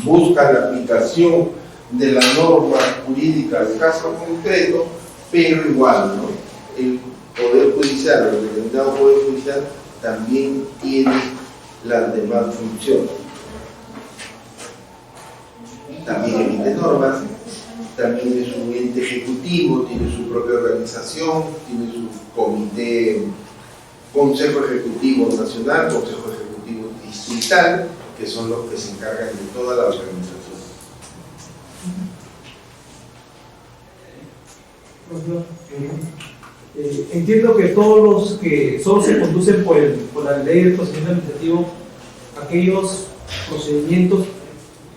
busca la aplicación de la norma jurídica del caso concreto, pero igual, ¿no? El Poder Judicial, el determinado Poder Judicial, también tiene las demás funciones. También emite normas, también es un ente ejecutivo, tiene su propia organización, tiene su comité, Consejo Ejecutivo Nacional, Consejo Ejecutivo Distrital, que son los que se encargan de toda la organización. Entiendo que todos los que solo se conducen por la ley del procedimiento administrativo, aquellos procedimientos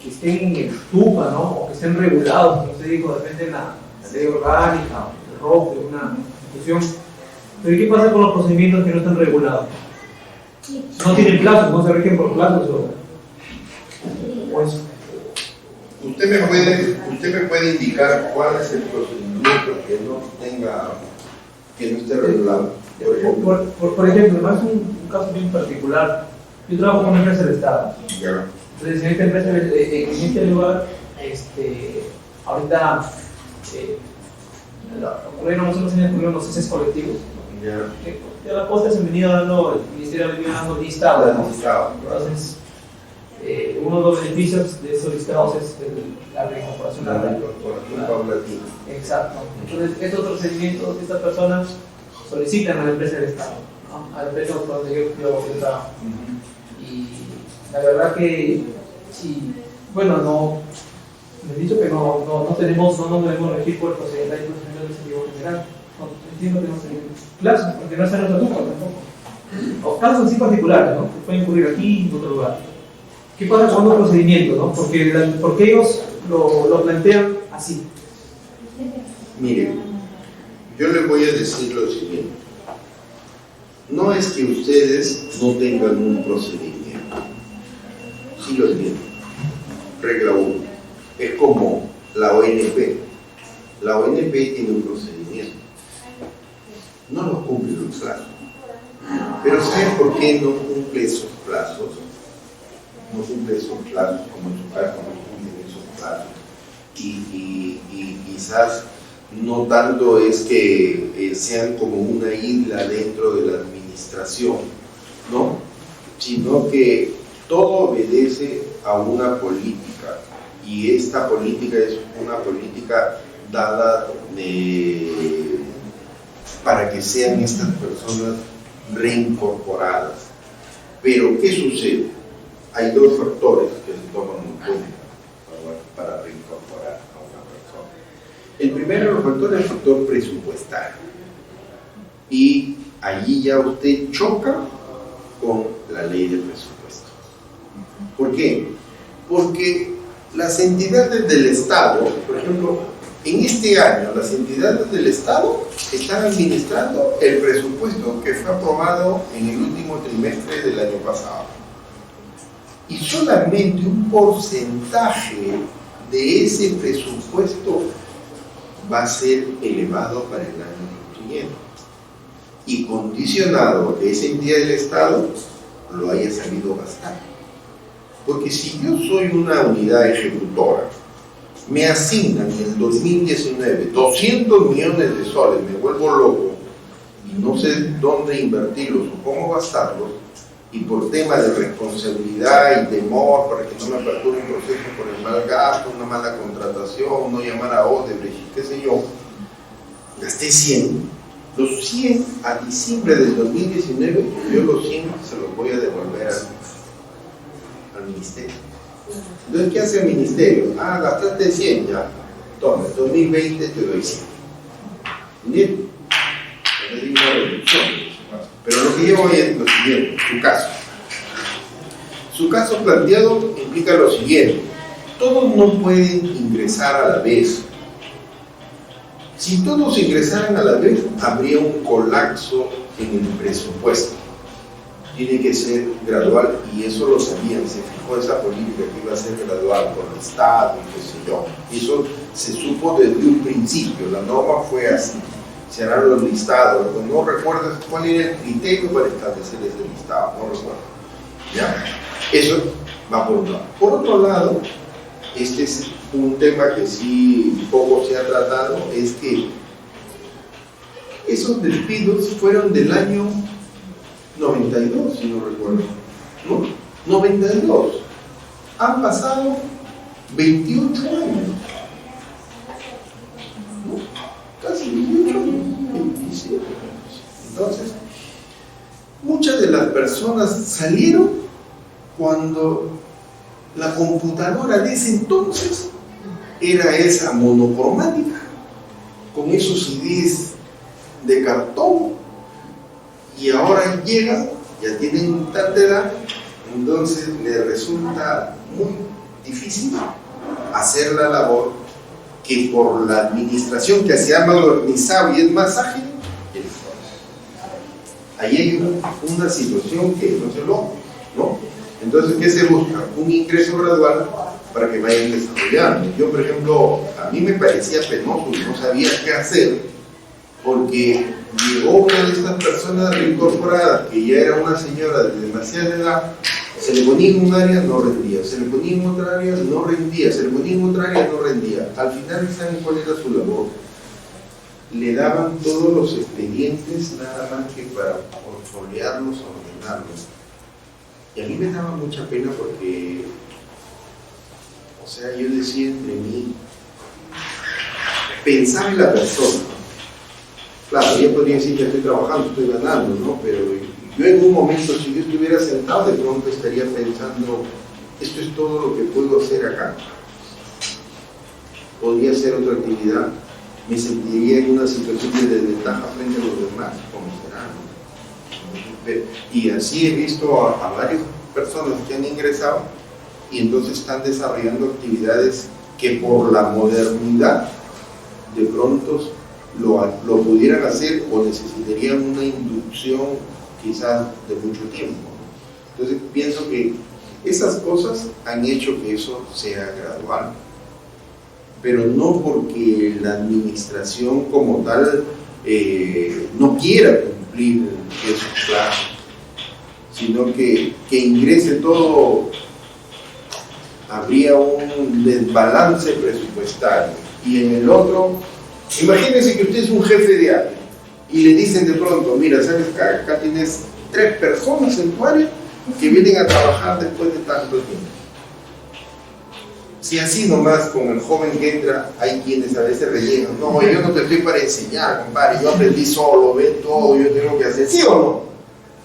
que estén en el TUPA, ¿no? O que estén regulados, como usted dijo, depende de la ley orgánica o el ROC, de una institución. Pero ¿qué pasa con los procedimientos que no están regulados? No tienen plazos, no se rigen por plazos o eso. Usted me puede indicar cuál es el procedimiento que no esté regulado. Por ejemplo, además un caso bien particular. Yo trabajo con una empresa del Estado. Ya. Entonces, en esta empresa, en este lugar, ahorita ocurrieron hace unos años, ocurrieron los ceses colectivos. Ya la posta se han venido dando, el ministerio ha venido dando listados, ¿no? Entonces, uno de los beneficios de esos listados es la reincorporación La reincorporación paulatina. Exacto. Entonces, estos procedimientos, estas personas solicitan a la empresa del Estado, ¿no? A la empresa donde yo trabajo. Y la verdad que, sí, bueno, no, me he dicho que no nos debemos regir por el procedimiento del incentivo general. No, entiendo que no se plazo, porque no es en nuestro turno tampoco. O casos así particulares, ¿no? Que pueden ocurrir aquí y en otro lugar. ¿Qué pasa con los procedimientos, no? Porque ellos lo plantean así. Mire, yo les voy a decir lo siguiente. No es que ustedes no tengan un procedimiento. Sí lo tienen. Regla 1. Es como la ONP. La ONP tiene un procedimiento. No lo cumple los plazos. Pero ¿saben por qué no cumple esos plazos? No cumple esos plazos, como en su caso no cumplen esos plazos. Y quizás no tanto es que sean como una isla dentro de la administración, ¿no? Sino que todo obedece a una política, y esta política es una política dada para que sean estas personas reincorporadas. Pero ¿qué sucede? Hay dos factores que se toman en cuenta para reincorporar a una persona. El primero factor es el factor presupuestario, y allí ya usted choca con la ley de presupuesto. ¿Por qué? Porque las entidades del Estado, por ejemplo, en este año las entidades del Estado están administrando el presupuesto que fue aprobado en el último trimestre del año pasado. Y solamente un porcentaje de ese presupuesto va a ser elevado para el año siguiente, y condicionado que esa entidad del Estado lo haya sabido gastar. Porque si yo soy una unidad ejecutora, me asignan en el 2019 200 millones de soles, me vuelvo loco y no sé dónde invertirlos o cómo gastarlos, y por tema de responsabilidad y temor para que no me aperture un proceso por el mal gasto, una mala contratación, no llamar a Odebrecht, qué sé yo, gasté 100. Los 100 a diciembre del 2019, yo los 100 se los voy a devolver al ministerio. Entonces, ¿qué hace el ministerio? Gastaste 100 ya. Toma, en 2020 te doy 100. Bien, yo le digo una reducción. Pero lo que yo voy es lo siguiente, su caso. Su caso planteado implica lo siguiente: todos no pueden ingresar a la vez. Si todos ingresaran a la vez, habría un colapso en el presupuesto. Tiene que ser gradual, y eso lo sabían, se fijó esa política que iba a ser gradual por el Estado y qué sé yo. Eso se supo desde un principio, la norma fue así. Se harán los listados, no recuerdo cuál era el criterio para establecer ese listado, no recuerdo. ¿Ya? Eso va por un lado. Por otro lado, este es un tema que sí poco se ha tratado, es que esos despidos fueron del año 92, si no recuerdo, ¿no? 92. Han pasado 28 años. ¿No? Casi 28 años, 27 años. Entonces, muchas de las personas salieron cuando la computadora de ese entonces era esa monocromática, con esos CDs de cartón, y ahora llegan, ya tienen tanta edad, entonces les resulta muy difícil hacer la labor que por la administración, que se ha modernizado y es más ágil. Ahí hay una situación que no se logra, ¿no? Entonces, ¿qué se busca? Un ingreso gradual para que vayan desarrollando. Yo, por ejemplo, a mí me parecía penoso y no sabía qué hacer, porque llegó una de estas personas reincorporadas, que ya era una señora de demasiada edad, se le ponía en un área, no rendía, se le ponía en otra área, no rendía, se le ponía en otra área, no rendía. Al final, ¿saben cuál era su labor? le daban todos los expedientes nada más que para portfoliarlos, ordenarlos. Y a mí me daba mucha pena porque, o sea, yo decía entre mí, pensaba en la persona. Claro, yo podría decir que estoy trabajando, estoy ganando, ¿no? Pero yo en un momento, si yo estuviera sentado, de pronto estaría pensando, esto es todo lo que puedo hacer acá. Podría hacer otra actividad, me sentiría en una situación de desventaja frente a los demás, como será, ¿no? Y así he visto a varias personas que han ingresado y entonces están desarrollando actividades que por la modernidad de pronto lo pudieran hacer o necesitarían una inducción quizás de mucho tiempo. Entonces pienso que esas cosas han hecho que eso sea gradual, pero no porque la administración como tal no quiera cumplir esos plazos, sino que ingrese todo, habría un desbalance presupuestario. Y en el otro, imagínense que usted es un jefe de área y le dicen de pronto, mira, sabes que acá tienes 3 personas en tu área que vienen a trabajar después de tanto tiempo. Si así nomás con el joven que entra, hay quienes a veces rellenan, no, yo no te estoy para enseñar, compadre, yo aprendí solo, ve todo, yo tengo que hacer, ¿sí o no?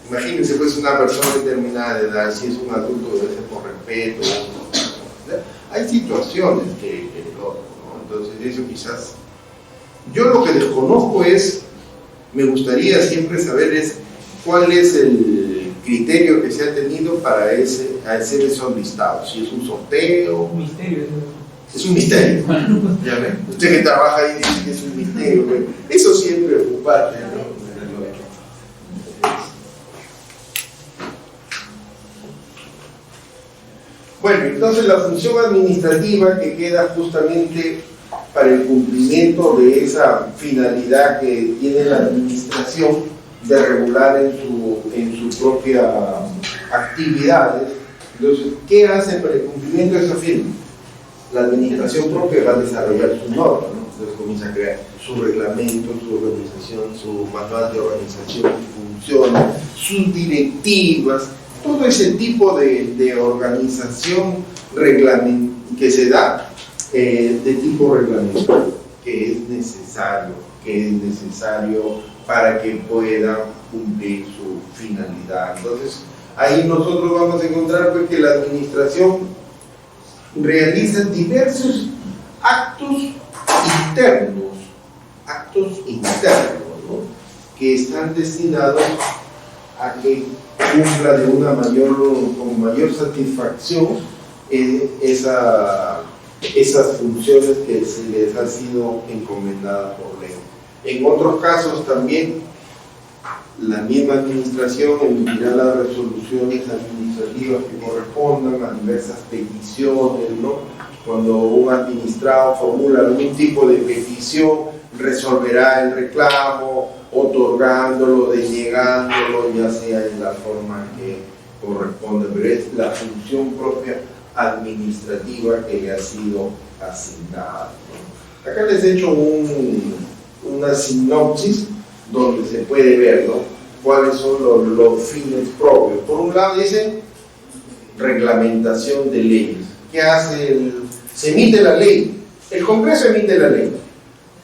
Imagínense pues una persona determinada de edad, si es un adulto debe ser por respeto, ¿no? Hay situaciones que ¿no? Entonces eso quizás, yo lo que desconozco es, me gustaría siempre saber es cuál es el criterio que se ha tenido para hacer esos listados, si es un sorteo. Un misterio. Es un misterio. Ya ven, usted que trabaja ahí dice que es un misterio, pero eso siempre es preocupante, ¿no? Bueno, entonces la función administrativa que queda justamente para el cumplimiento de esa finalidad que tiene la administración de regular en su propia actividades. Entonces, ¿qué hace para el cumplimiento de esa firma? La administración propia va a desarrollar su norma, ¿no? Entonces comienza a crear su reglamento, su organización, su manual de organización, sus funciones, sus directivas, todo ese tipo de organización que se da de tipo reglamentario, que es necesario para que pueda cumplir su finalidad. Entonces, ahí nosotros vamos a encontrar pues, que la administración realiza diversos actos internos, ¿no? Que están destinados a que cumpla con mayor satisfacción esas funciones que se les han sido encomendadas por ley. En otros casos también la misma administración emitirá las resoluciones administrativas que correspondan a diversas peticiones, ¿no? Cuando un administrado formula algún tipo de petición, resolverá el reclamo, otorgándolo, denegándolo, ya sea en la forma que corresponde, pero es la función propia administrativa que le ha sido asignada, ¿no? Acá les he hecho una sinopsis donde se puede ver, ¿no? Cuáles son los fines propios. Por un lado dice reglamentación de leyes. ¿Qué hace? Se emite la ley, el Congreso emite la ley,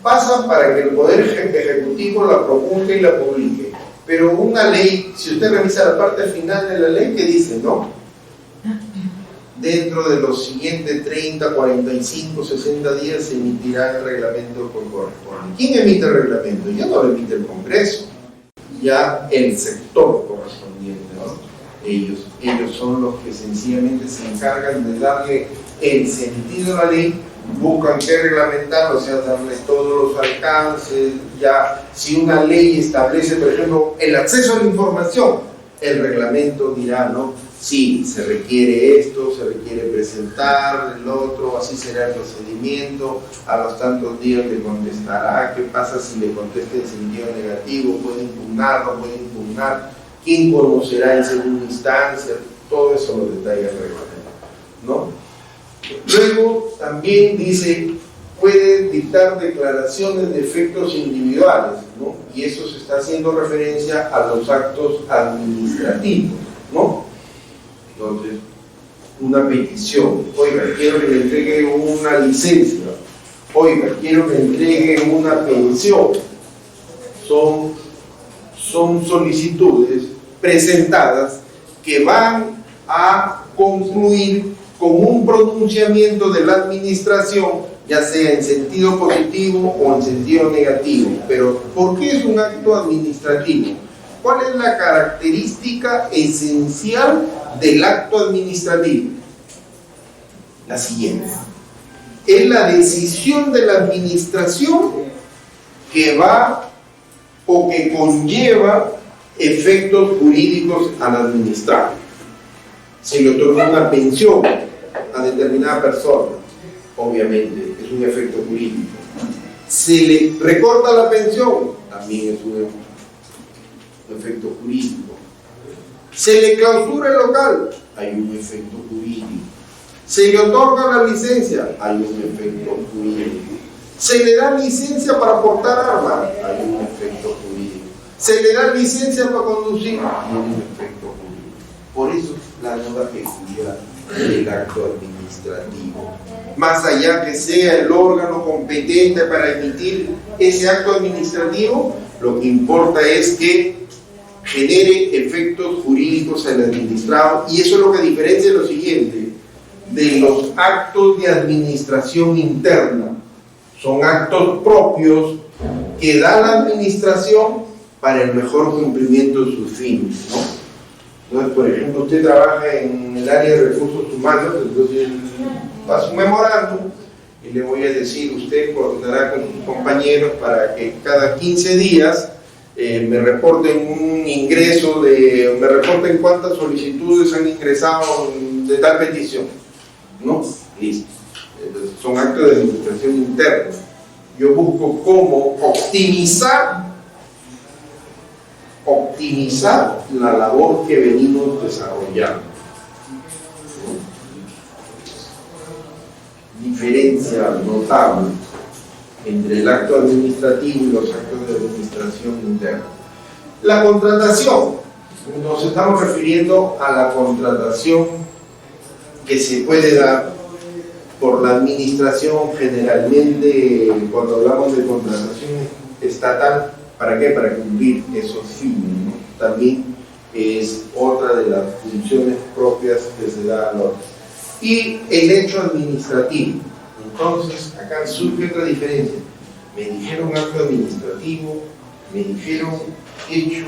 pasa para que el Poder Ejecutivo la promulgue y la publique. Pero una ley, si usted revisa la parte final de la ley, ¿qué dice? ¿No? Dentro de los siguientes 30, 45, 60 días se emitirá el reglamento que corresponde. ¿Quién emite el reglamento? Ya no lo emite el Congreso, ya el sector correspondiente, ¿no? Ellos son los que sencillamente se encargan de darle el sentido a la ley, buscan qué reglamentar, o sea, darle todos los alcances. Ya si una ley establece, por ejemplo, el acceso a la información, el reglamento dirá, ¿no? Sí, se requiere esto, se requiere presentar el otro, así será el procedimiento, a los tantos días le contestará, ¿qué pasa si le contesta en sentido negativo? ¿Puede impugnar, no puede impugnar? ¿Quién conocerá en segunda instancia? Todo eso lo detalla el reglamento, ¿no? Luego también dice puede dictar declaraciones de efectos individuales, ¿no? Y eso se está haciendo referencia a los actos administrativos, ¿no? Entonces, una petición, oiga, quiero que me entregue una licencia, oiga, quiero que me entregue una pensión, son solicitudes presentadas que van a concluir con un pronunciamiento de la administración, ya sea en sentido positivo o en sentido negativo. Pero, ¿por qué es un acto administrativo? ¿Cuál es la característica esencial del acto administrativo? La siguiente: es la decisión de la administración que va o que conlleva efectos jurídicos al administrado. Se le otorga una pensión a determinada persona, obviamente es un efecto jurídico. Se le recorta la pensión, también es un efecto jurídico. Se le clausura el local, hay un efecto jurídico. Se le otorga la licencia, hay un efecto jurídico. Se le da licencia para portar armas, hay un efecto jurídico. Se le da licencia para conducir, hay un efecto jurídico. Por eso la nueva peculiaridad del acto administrativo. Más allá que sea el órgano competente para emitir ese acto administrativo, lo que importa es que genere efectos jurídicos al administrado, y eso es lo que diferencia lo siguiente de los actos de administración interna. Son actos propios que da la administración para el mejor cumplimiento de sus fines, ¿no? Entonces, por ejemplo, usted trabaja en el área de recursos humanos, entonces pasa un memorándum y le voy a decir, usted coordinará con sus compañeros para que cada 15 días me reporten un ingreso me reporten cuántas solicitudes han ingresado de tal petición, ¿no? Listo. Entonces, son actos de administración interna. Yo busco cómo optimizar la labor que venimos desarrollando. Diferencia notable entre el acto administrativo y los actos de administración interna. La contratación. Nos estamos refiriendo a la contratación que se puede dar por la administración, generalmente cuando hablamos de contratación estatal. ¿Para qué? Para cumplir esos fines, ¿no? También es otra de las funciones propias que se da al orden. Y el hecho administrativo. Entonces, acá surge otra diferencia. Me dijeron acto administrativo, me dijeron hecho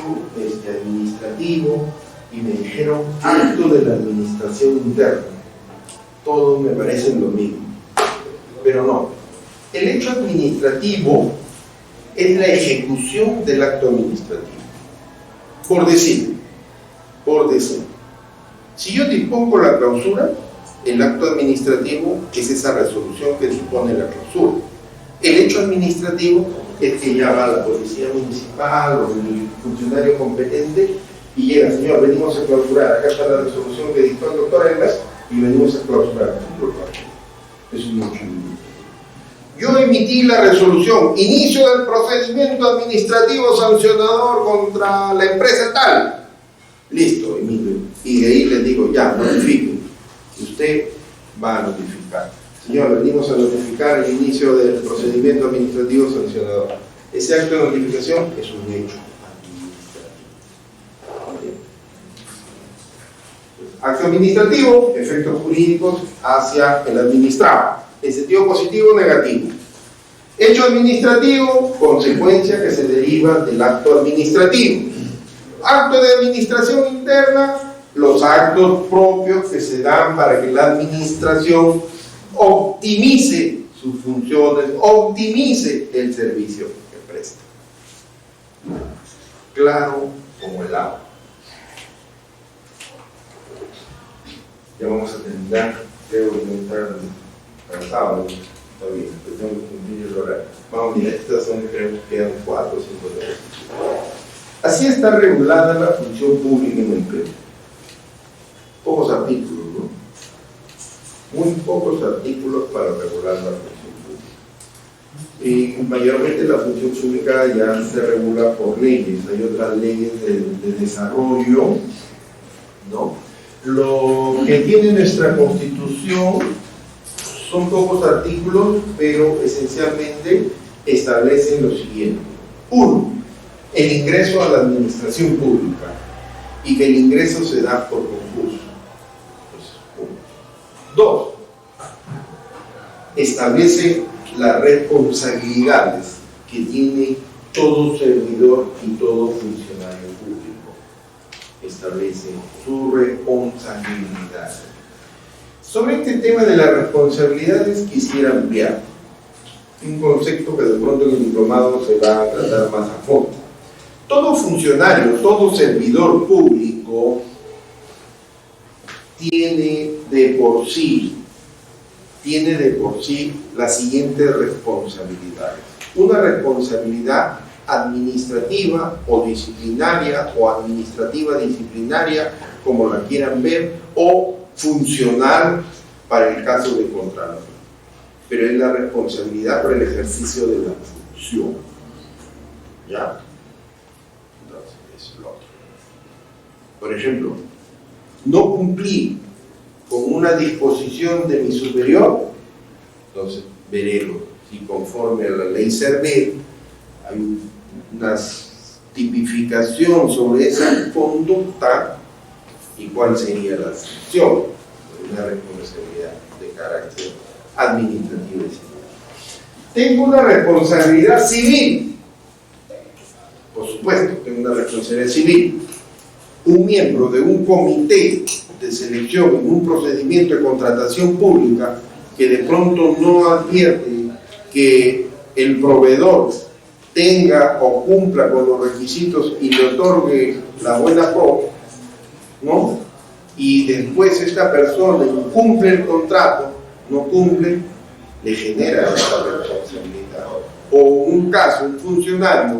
administrativo y me dijeron acto de la administración interna. Todos me parecen lo mismo. Pero no. El hecho administrativo es la ejecución del acto administrativo. Por decir, si yo dispongo la clausura, el acto administrativo es esa resolución que dispone la clausura. El hecho administrativo es que llama a la policía municipal o el funcionario competente y llega, señor, venimos a clausurar, acá está la resolución que dictó el doctor Elgas y venimos a clausurar. Es un hecho administrativo. Yo emití la resolución, inicio del procedimiento administrativo sancionador contra la empresa tal. Listo, emito. Y de ahí les digo, ya, notifique. Usted va a notificar. Señor, venimos a notificar el inicio del procedimiento administrativo sancionador. Ese acto de notificación es un hecho administrativo. Acto administrativo, efectos jurídicos hacia el administrado. En sentido positivo o negativo. Hecho administrativo, consecuencia que se deriva del acto administrativo. Acto de administración interna, los actos propios que se dan para que la administración optimice sus funciones, optimice el servicio que presta. Claro como el agua. Ya vamos a terminar, creo que estar cansado, está bien, pues tengo que cumplir el horario. Vamos, mira, estas son, creo que quedan 4 o 5 horas. Así está regulada la función pública en el empleo. Pocos artículos, ¿no? Muy pocos artículos para regular la función pública. Mayormente la función pública ya se regula por leyes, hay otras leyes de desarrollo, ¿no? Lo que tiene nuestra Constitución son pocos artículos, pero esencialmente establecen lo siguiente. Uno, el ingreso a la administración pública y que el ingreso se da por concurso. Dos, establece las responsabilidades que tiene todo servidor y todo funcionario público. Establece su responsabilidad. Sobre este tema de las responsabilidades quisiera ampliar un concepto que de pronto en el diplomado se va a tratar más a fondo. Todo funcionario, todo servidor público tiene de por sí las siguientes responsabilidades. Una responsabilidad administrativa o disciplinaria, o administrativa disciplinaria, como la quieran ver, o funcional para el caso de Contraloría. Pero es la responsabilidad por el ejercicio de la función. ¿Ya? Entonces, es lo otro. Por ejemplo, no cumplir con una disposición de mi superior, entonces veremos si conforme a la ley Servir hay una tipificación sobre esa conducta y cuál sería la sanción, una responsabilidad de carácter administrativo y civil. Tengo una responsabilidad civil, por supuesto, tengo una responsabilidad civil. Un miembro de un comité de selección en un procedimiento de contratación pública que de pronto no advierte que el proveedor tenga o cumpla con los requisitos y le otorgue la buena pro, ¿no? Y después esta persona incumple el contrato, no cumple, le genera esta responsabilidad. O un caso, un funcionario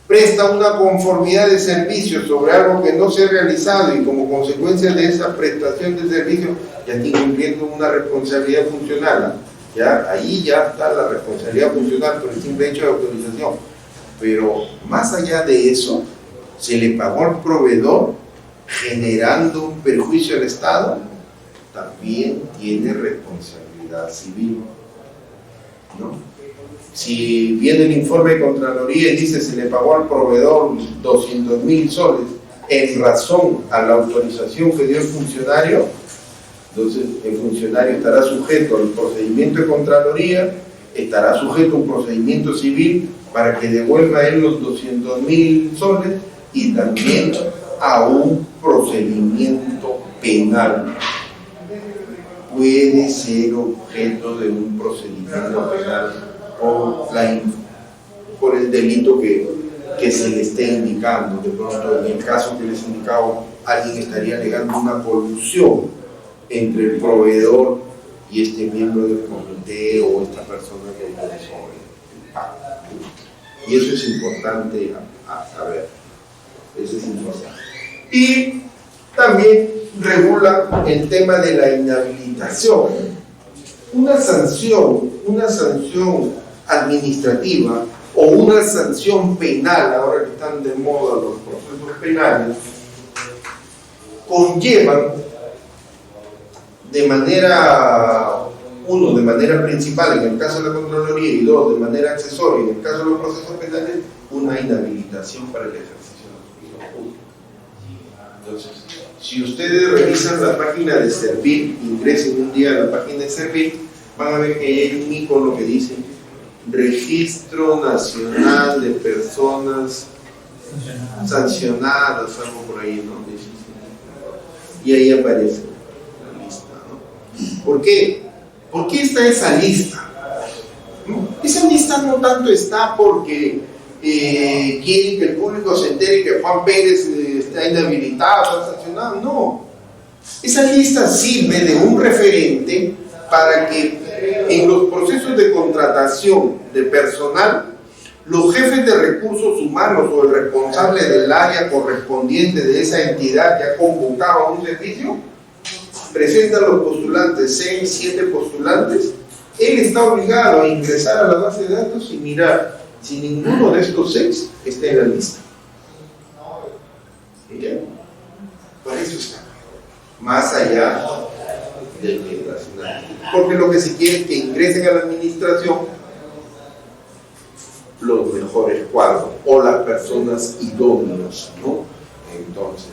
presta una conformidad de servicio sobre algo que no se ha realizado y como consecuencia de esa prestación de servicio ya está incumpliendo una responsabilidad funcional. ¿Ya? Ahí ya está la responsabilidad funcional por el simple hecho de autorización. Pero más allá de eso, se le pagó al proveedor generando un perjuicio al Estado, también tiene responsabilidad civil, ¿no? Si viene el informe de Contraloría y dice se le pagó al proveedor 200.000 soles en razón a la autorización que dio el funcionario, entonces el funcionario estará sujeto al procedimiento de Contraloría, estará sujeto a un procedimiento civil para que devuelva a él los 200.000 soles y también a un procedimiento penal. Puede ser objeto de un procedimiento penal por el delito que se le esté indicando. De pronto, en el caso que les he indicado, alguien estaría alegando una colusión entre el proveedor y este miembro del comité o esta persona que autorizó el pago. Y eso es importante a saber. Eso es importante. Y también regula el tema de la inhabilitación. Una sanción administrativa o una sanción penal, ahora que están de moda los procesos penales, conllevan de manera principal en el caso de la Contraloría y dos, de manera accesoria en el caso de los procesos penales, una inhabilitación para el ejercicio de la función pública. Entonces, si ustedes revisan la página de Servir, ingresen un día a la página de Servir, van a ver que hay un icono que dice Registro Nacional de Personas Sancionadas, algo por ahí, ¿no? Y ahí aparece la lista, ¿no? ¿Por qué? ¿Por qué está esa lista? Esa lista no tanto está porque quieren que el público se entere que Juan Pérez está inhabilitado, está sancionado, no. Esa lista sirve de un referente para que en los procesos de contratación de personal, los jefes de recursos humanos o el responsable del área correspondiente de esa entidad que ha convocado a un servicio, presentan los postulantes, 6, 7 postulantes, él está obligado a ingresar a la base de datos y mirar si ninguno de estos 6 está en la lista. ¿Entiendes? Por eso está. Más allá de porque lo que se quiere es que ingresen a la administración los mejores cuadros o las personas idóneas, ¿no? Entonces,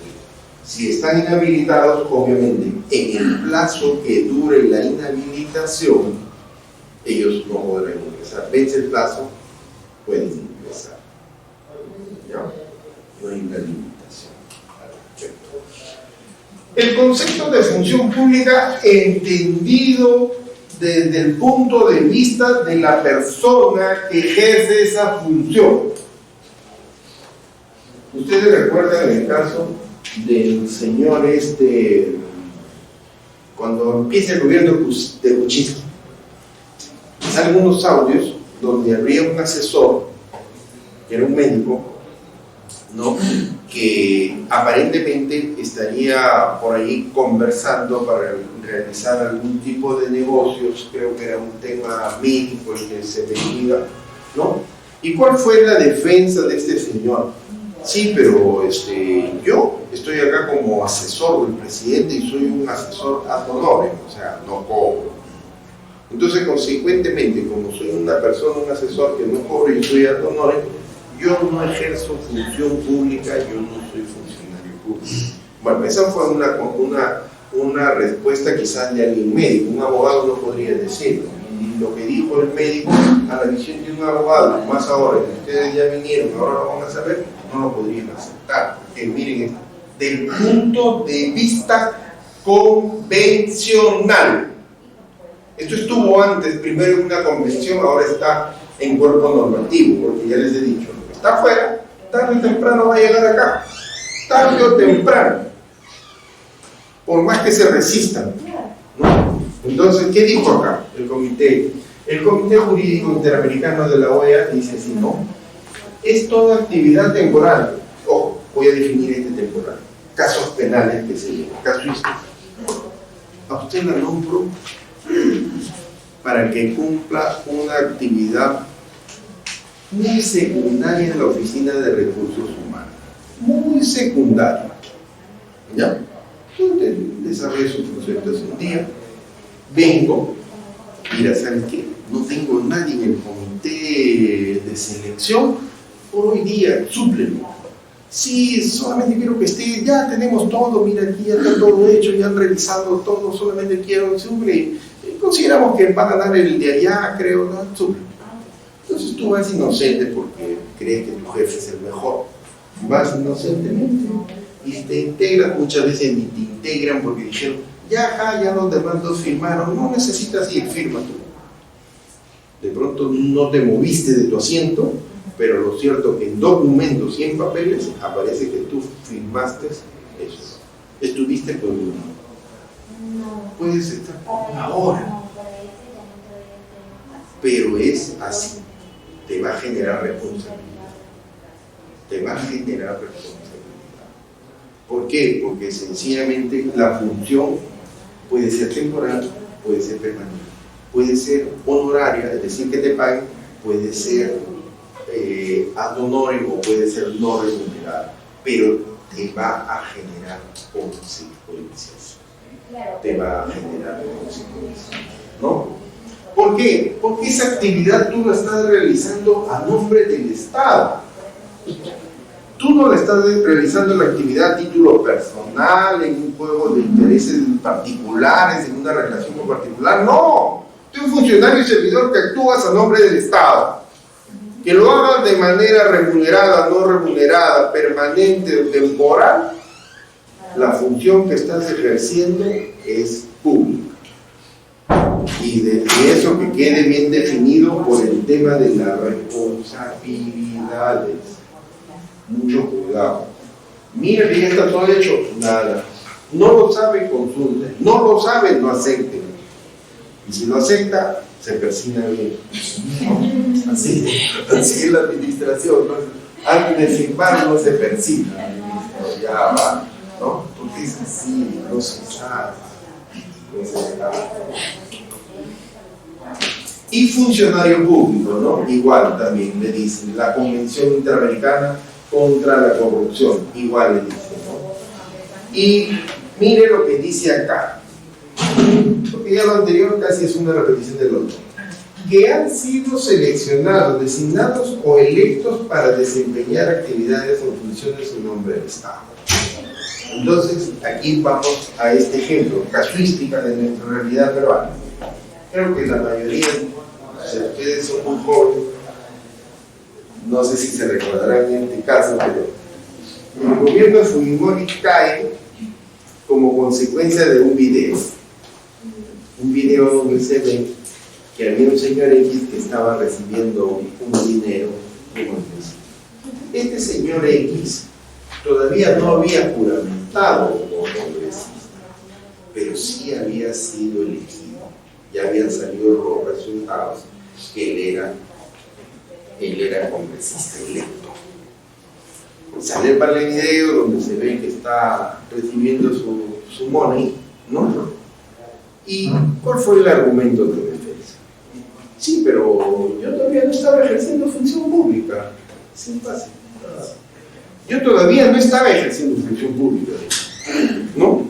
si están inhabilitados, obviamente, en el plazo que dure la inhabilitación, ellos no podrán ingresar. Vence el plazo, pueden ingresar. ¿Ya? No hay una limitación. El concepto de función pública entendido desde el punto de vista de la persona que ejerce esa función. Ustedes recuerdan el caso del señor cuando empieza el gobierno de Kuczynski. Salen unos audios donde había un asesor, que era un médico, ¿no?, que aparentemente estaría por ahí conversando para realizar algún tipo de negocios. Creo que era un tema médico el que se veía, ¿no? ¿Y cuál fue la defensa de este señor? Sí, pero yo estoy acá como asesor del presidente y soy un asesor ad honorem, o sea, no cobro. Entonces, consecuentemente, como soy una persona, un asesor que no cobro y soy ad honorem, yo no ejerzo función pública, yo no soy funcionario público. Bueno, esa fue una respuesta quizás de alguien médico. Un abogado no podría decirlo. Y lo que dijo el médico a la visión de un abogado, más ahora que ustedes ya vinieron, ahora lo van a saber, no lo podrían aceptar. Porque miren, del punto de vista convencional. Esto estuvo antes, primero en una convención, ahora está en cuerpo normativo, porque ya les he dicho, lo que está afuera, tarde o temprano va a llegar acá, tarde o temprano, por más que se resistan, ¿no? Entonces, ¿qué dijo acá el comité? El Comité Jurídico Interamericano de la OEA dice así, ¿no? Es toda actividad temporal. Ojo, voy a definir este temporal. Casos penales, que se llama casuística. A usted la nombro para que cumpla una actividad muy secundaria en la Oficina de Recursos Humanos. Muy secundaria. ¿Ya? Usted desarrolla su proyecto hace un día. Vengo, mira, ¿sabes qué? No tengo nadie en el comité de selección por hoy día, súpleme. Sí, solamente quiero que esté, ya tenemos todo, mira, aquí ya está todo hecho, ya han revisado todo, solamente quiero un suple. Consideramos que va a ganar el de allá, creo, ¿no? Suple. Entonces tú vas inocente porque crees que tu jefe es el mejor. Vas inocentemente y te integras, muchas veces ni te integran porque dijeron, ya los demás dos firmaron, no necesitas ir, firma tú. De pronto no te moviste de tu asiento, pero lo cierto es que en documentos y en papeles aparece que tú firmaste eso. Estuviste con uno. Puedes estar por una hora, pero es así. Te va a generar responsabilidad. Te va a generar responsabilidad. ¿Por qué? Porque sencillamente la función puede ser temporal, puede ser permanente, puede ser honoraria, es decir, que te paguen, puede ser ad honorem o puede ser no remunerada, pero te va a generar consecuencias. Te va a generar consecuencias, ¿no? ¿Por qué? Porque esa actividad tú la estás realizando a nombre del Estado. Tú no le estás realizando la actividad a título personal, en un juego de intereses particulares, en una relación particular. No, tú eres un funcionario y servidor que actúas a nombre del Estado. Que lo hagas de manera remunerada, no remunerada, permanente o temporal, la función que estás ejerciendo es pública. Y de eso que quede bien definido por el tema de las responsabilidades. Mucho cuidado. Mira que ya está todo hecho, nada. No lo sabe, consulte. No lo sabe, no acepte. Y si lo acepta, se persina bien. Así es la administración, ¿no? Antes de firmar no se persina. Ya va, ¿no? Porque es así, no se sabe. No se sabe. Y funcionario público, ¿no? Igual también le dicen, la Convención Interamericana contra la Corrupción, igual le dicen, ¿no? Y mire lo que dice acá, porque ya lo anterior casi es una repetición del otro, que han sido seleccionados, designados o electos para desempeñar actividades o funciones en nombre del Estado. Entonces, aquí vamos a este ejemplo, casuística de nuestra realidad peruana. Creo que la mayoría, si ustedes son muy jóvenes, no sé si se recordarán en este caso, pero el gobierno de Fujimori cae como consecuencia de un video donde se ve que había un señor X que estaba recibiendo un dinero de congresista. Este señor X todavía no había juramentado como congresista, pero sí había sido elegido. Ya habían salido los resultados que él era congresista electo. Sale para el video donde se ve que está recibiendo su money, ¿no? ¿Y cuál fue el argumento de defensa? Sí, pero yo todavía no estaba ejerciendo función pública. Sí, fácil. Yo todavía no estaba ejerciendo función pública, ¿no?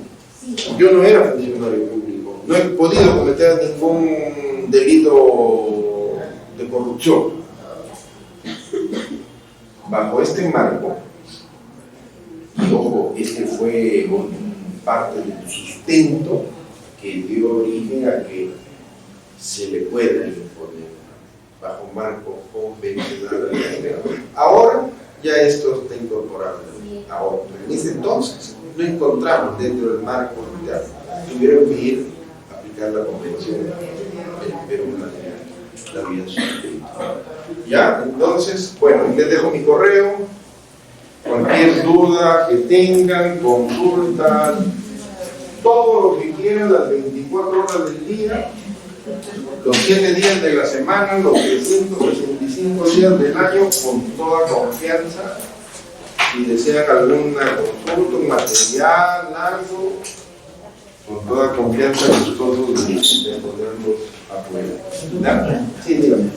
Yo no era funcionario público. No he podido cometer ningún delito de corrupción. Bajo este marco, y ojo, este fue parte del sustento que dio origen a que se le pueda imponer bajo marco convencional. Ahora ya esto está incorporado. Ahora, en ese entonces no encontramos dentro del marco mundial. Tuvieron que ir a aplicar la convención del Perú, la vida suscrita. Ya, entonces, bueno, les dejo mi correo. Cualquier duda que tengan, consultas, todo lo que quieran, las 24 horas del día, los 7 días de la semana, los 365 días del año, con toda confianza. Si desean alguna consulta, un material, algo, con toda confianza, nosotros de poderlos apoyar. ¿Sí? Dígame.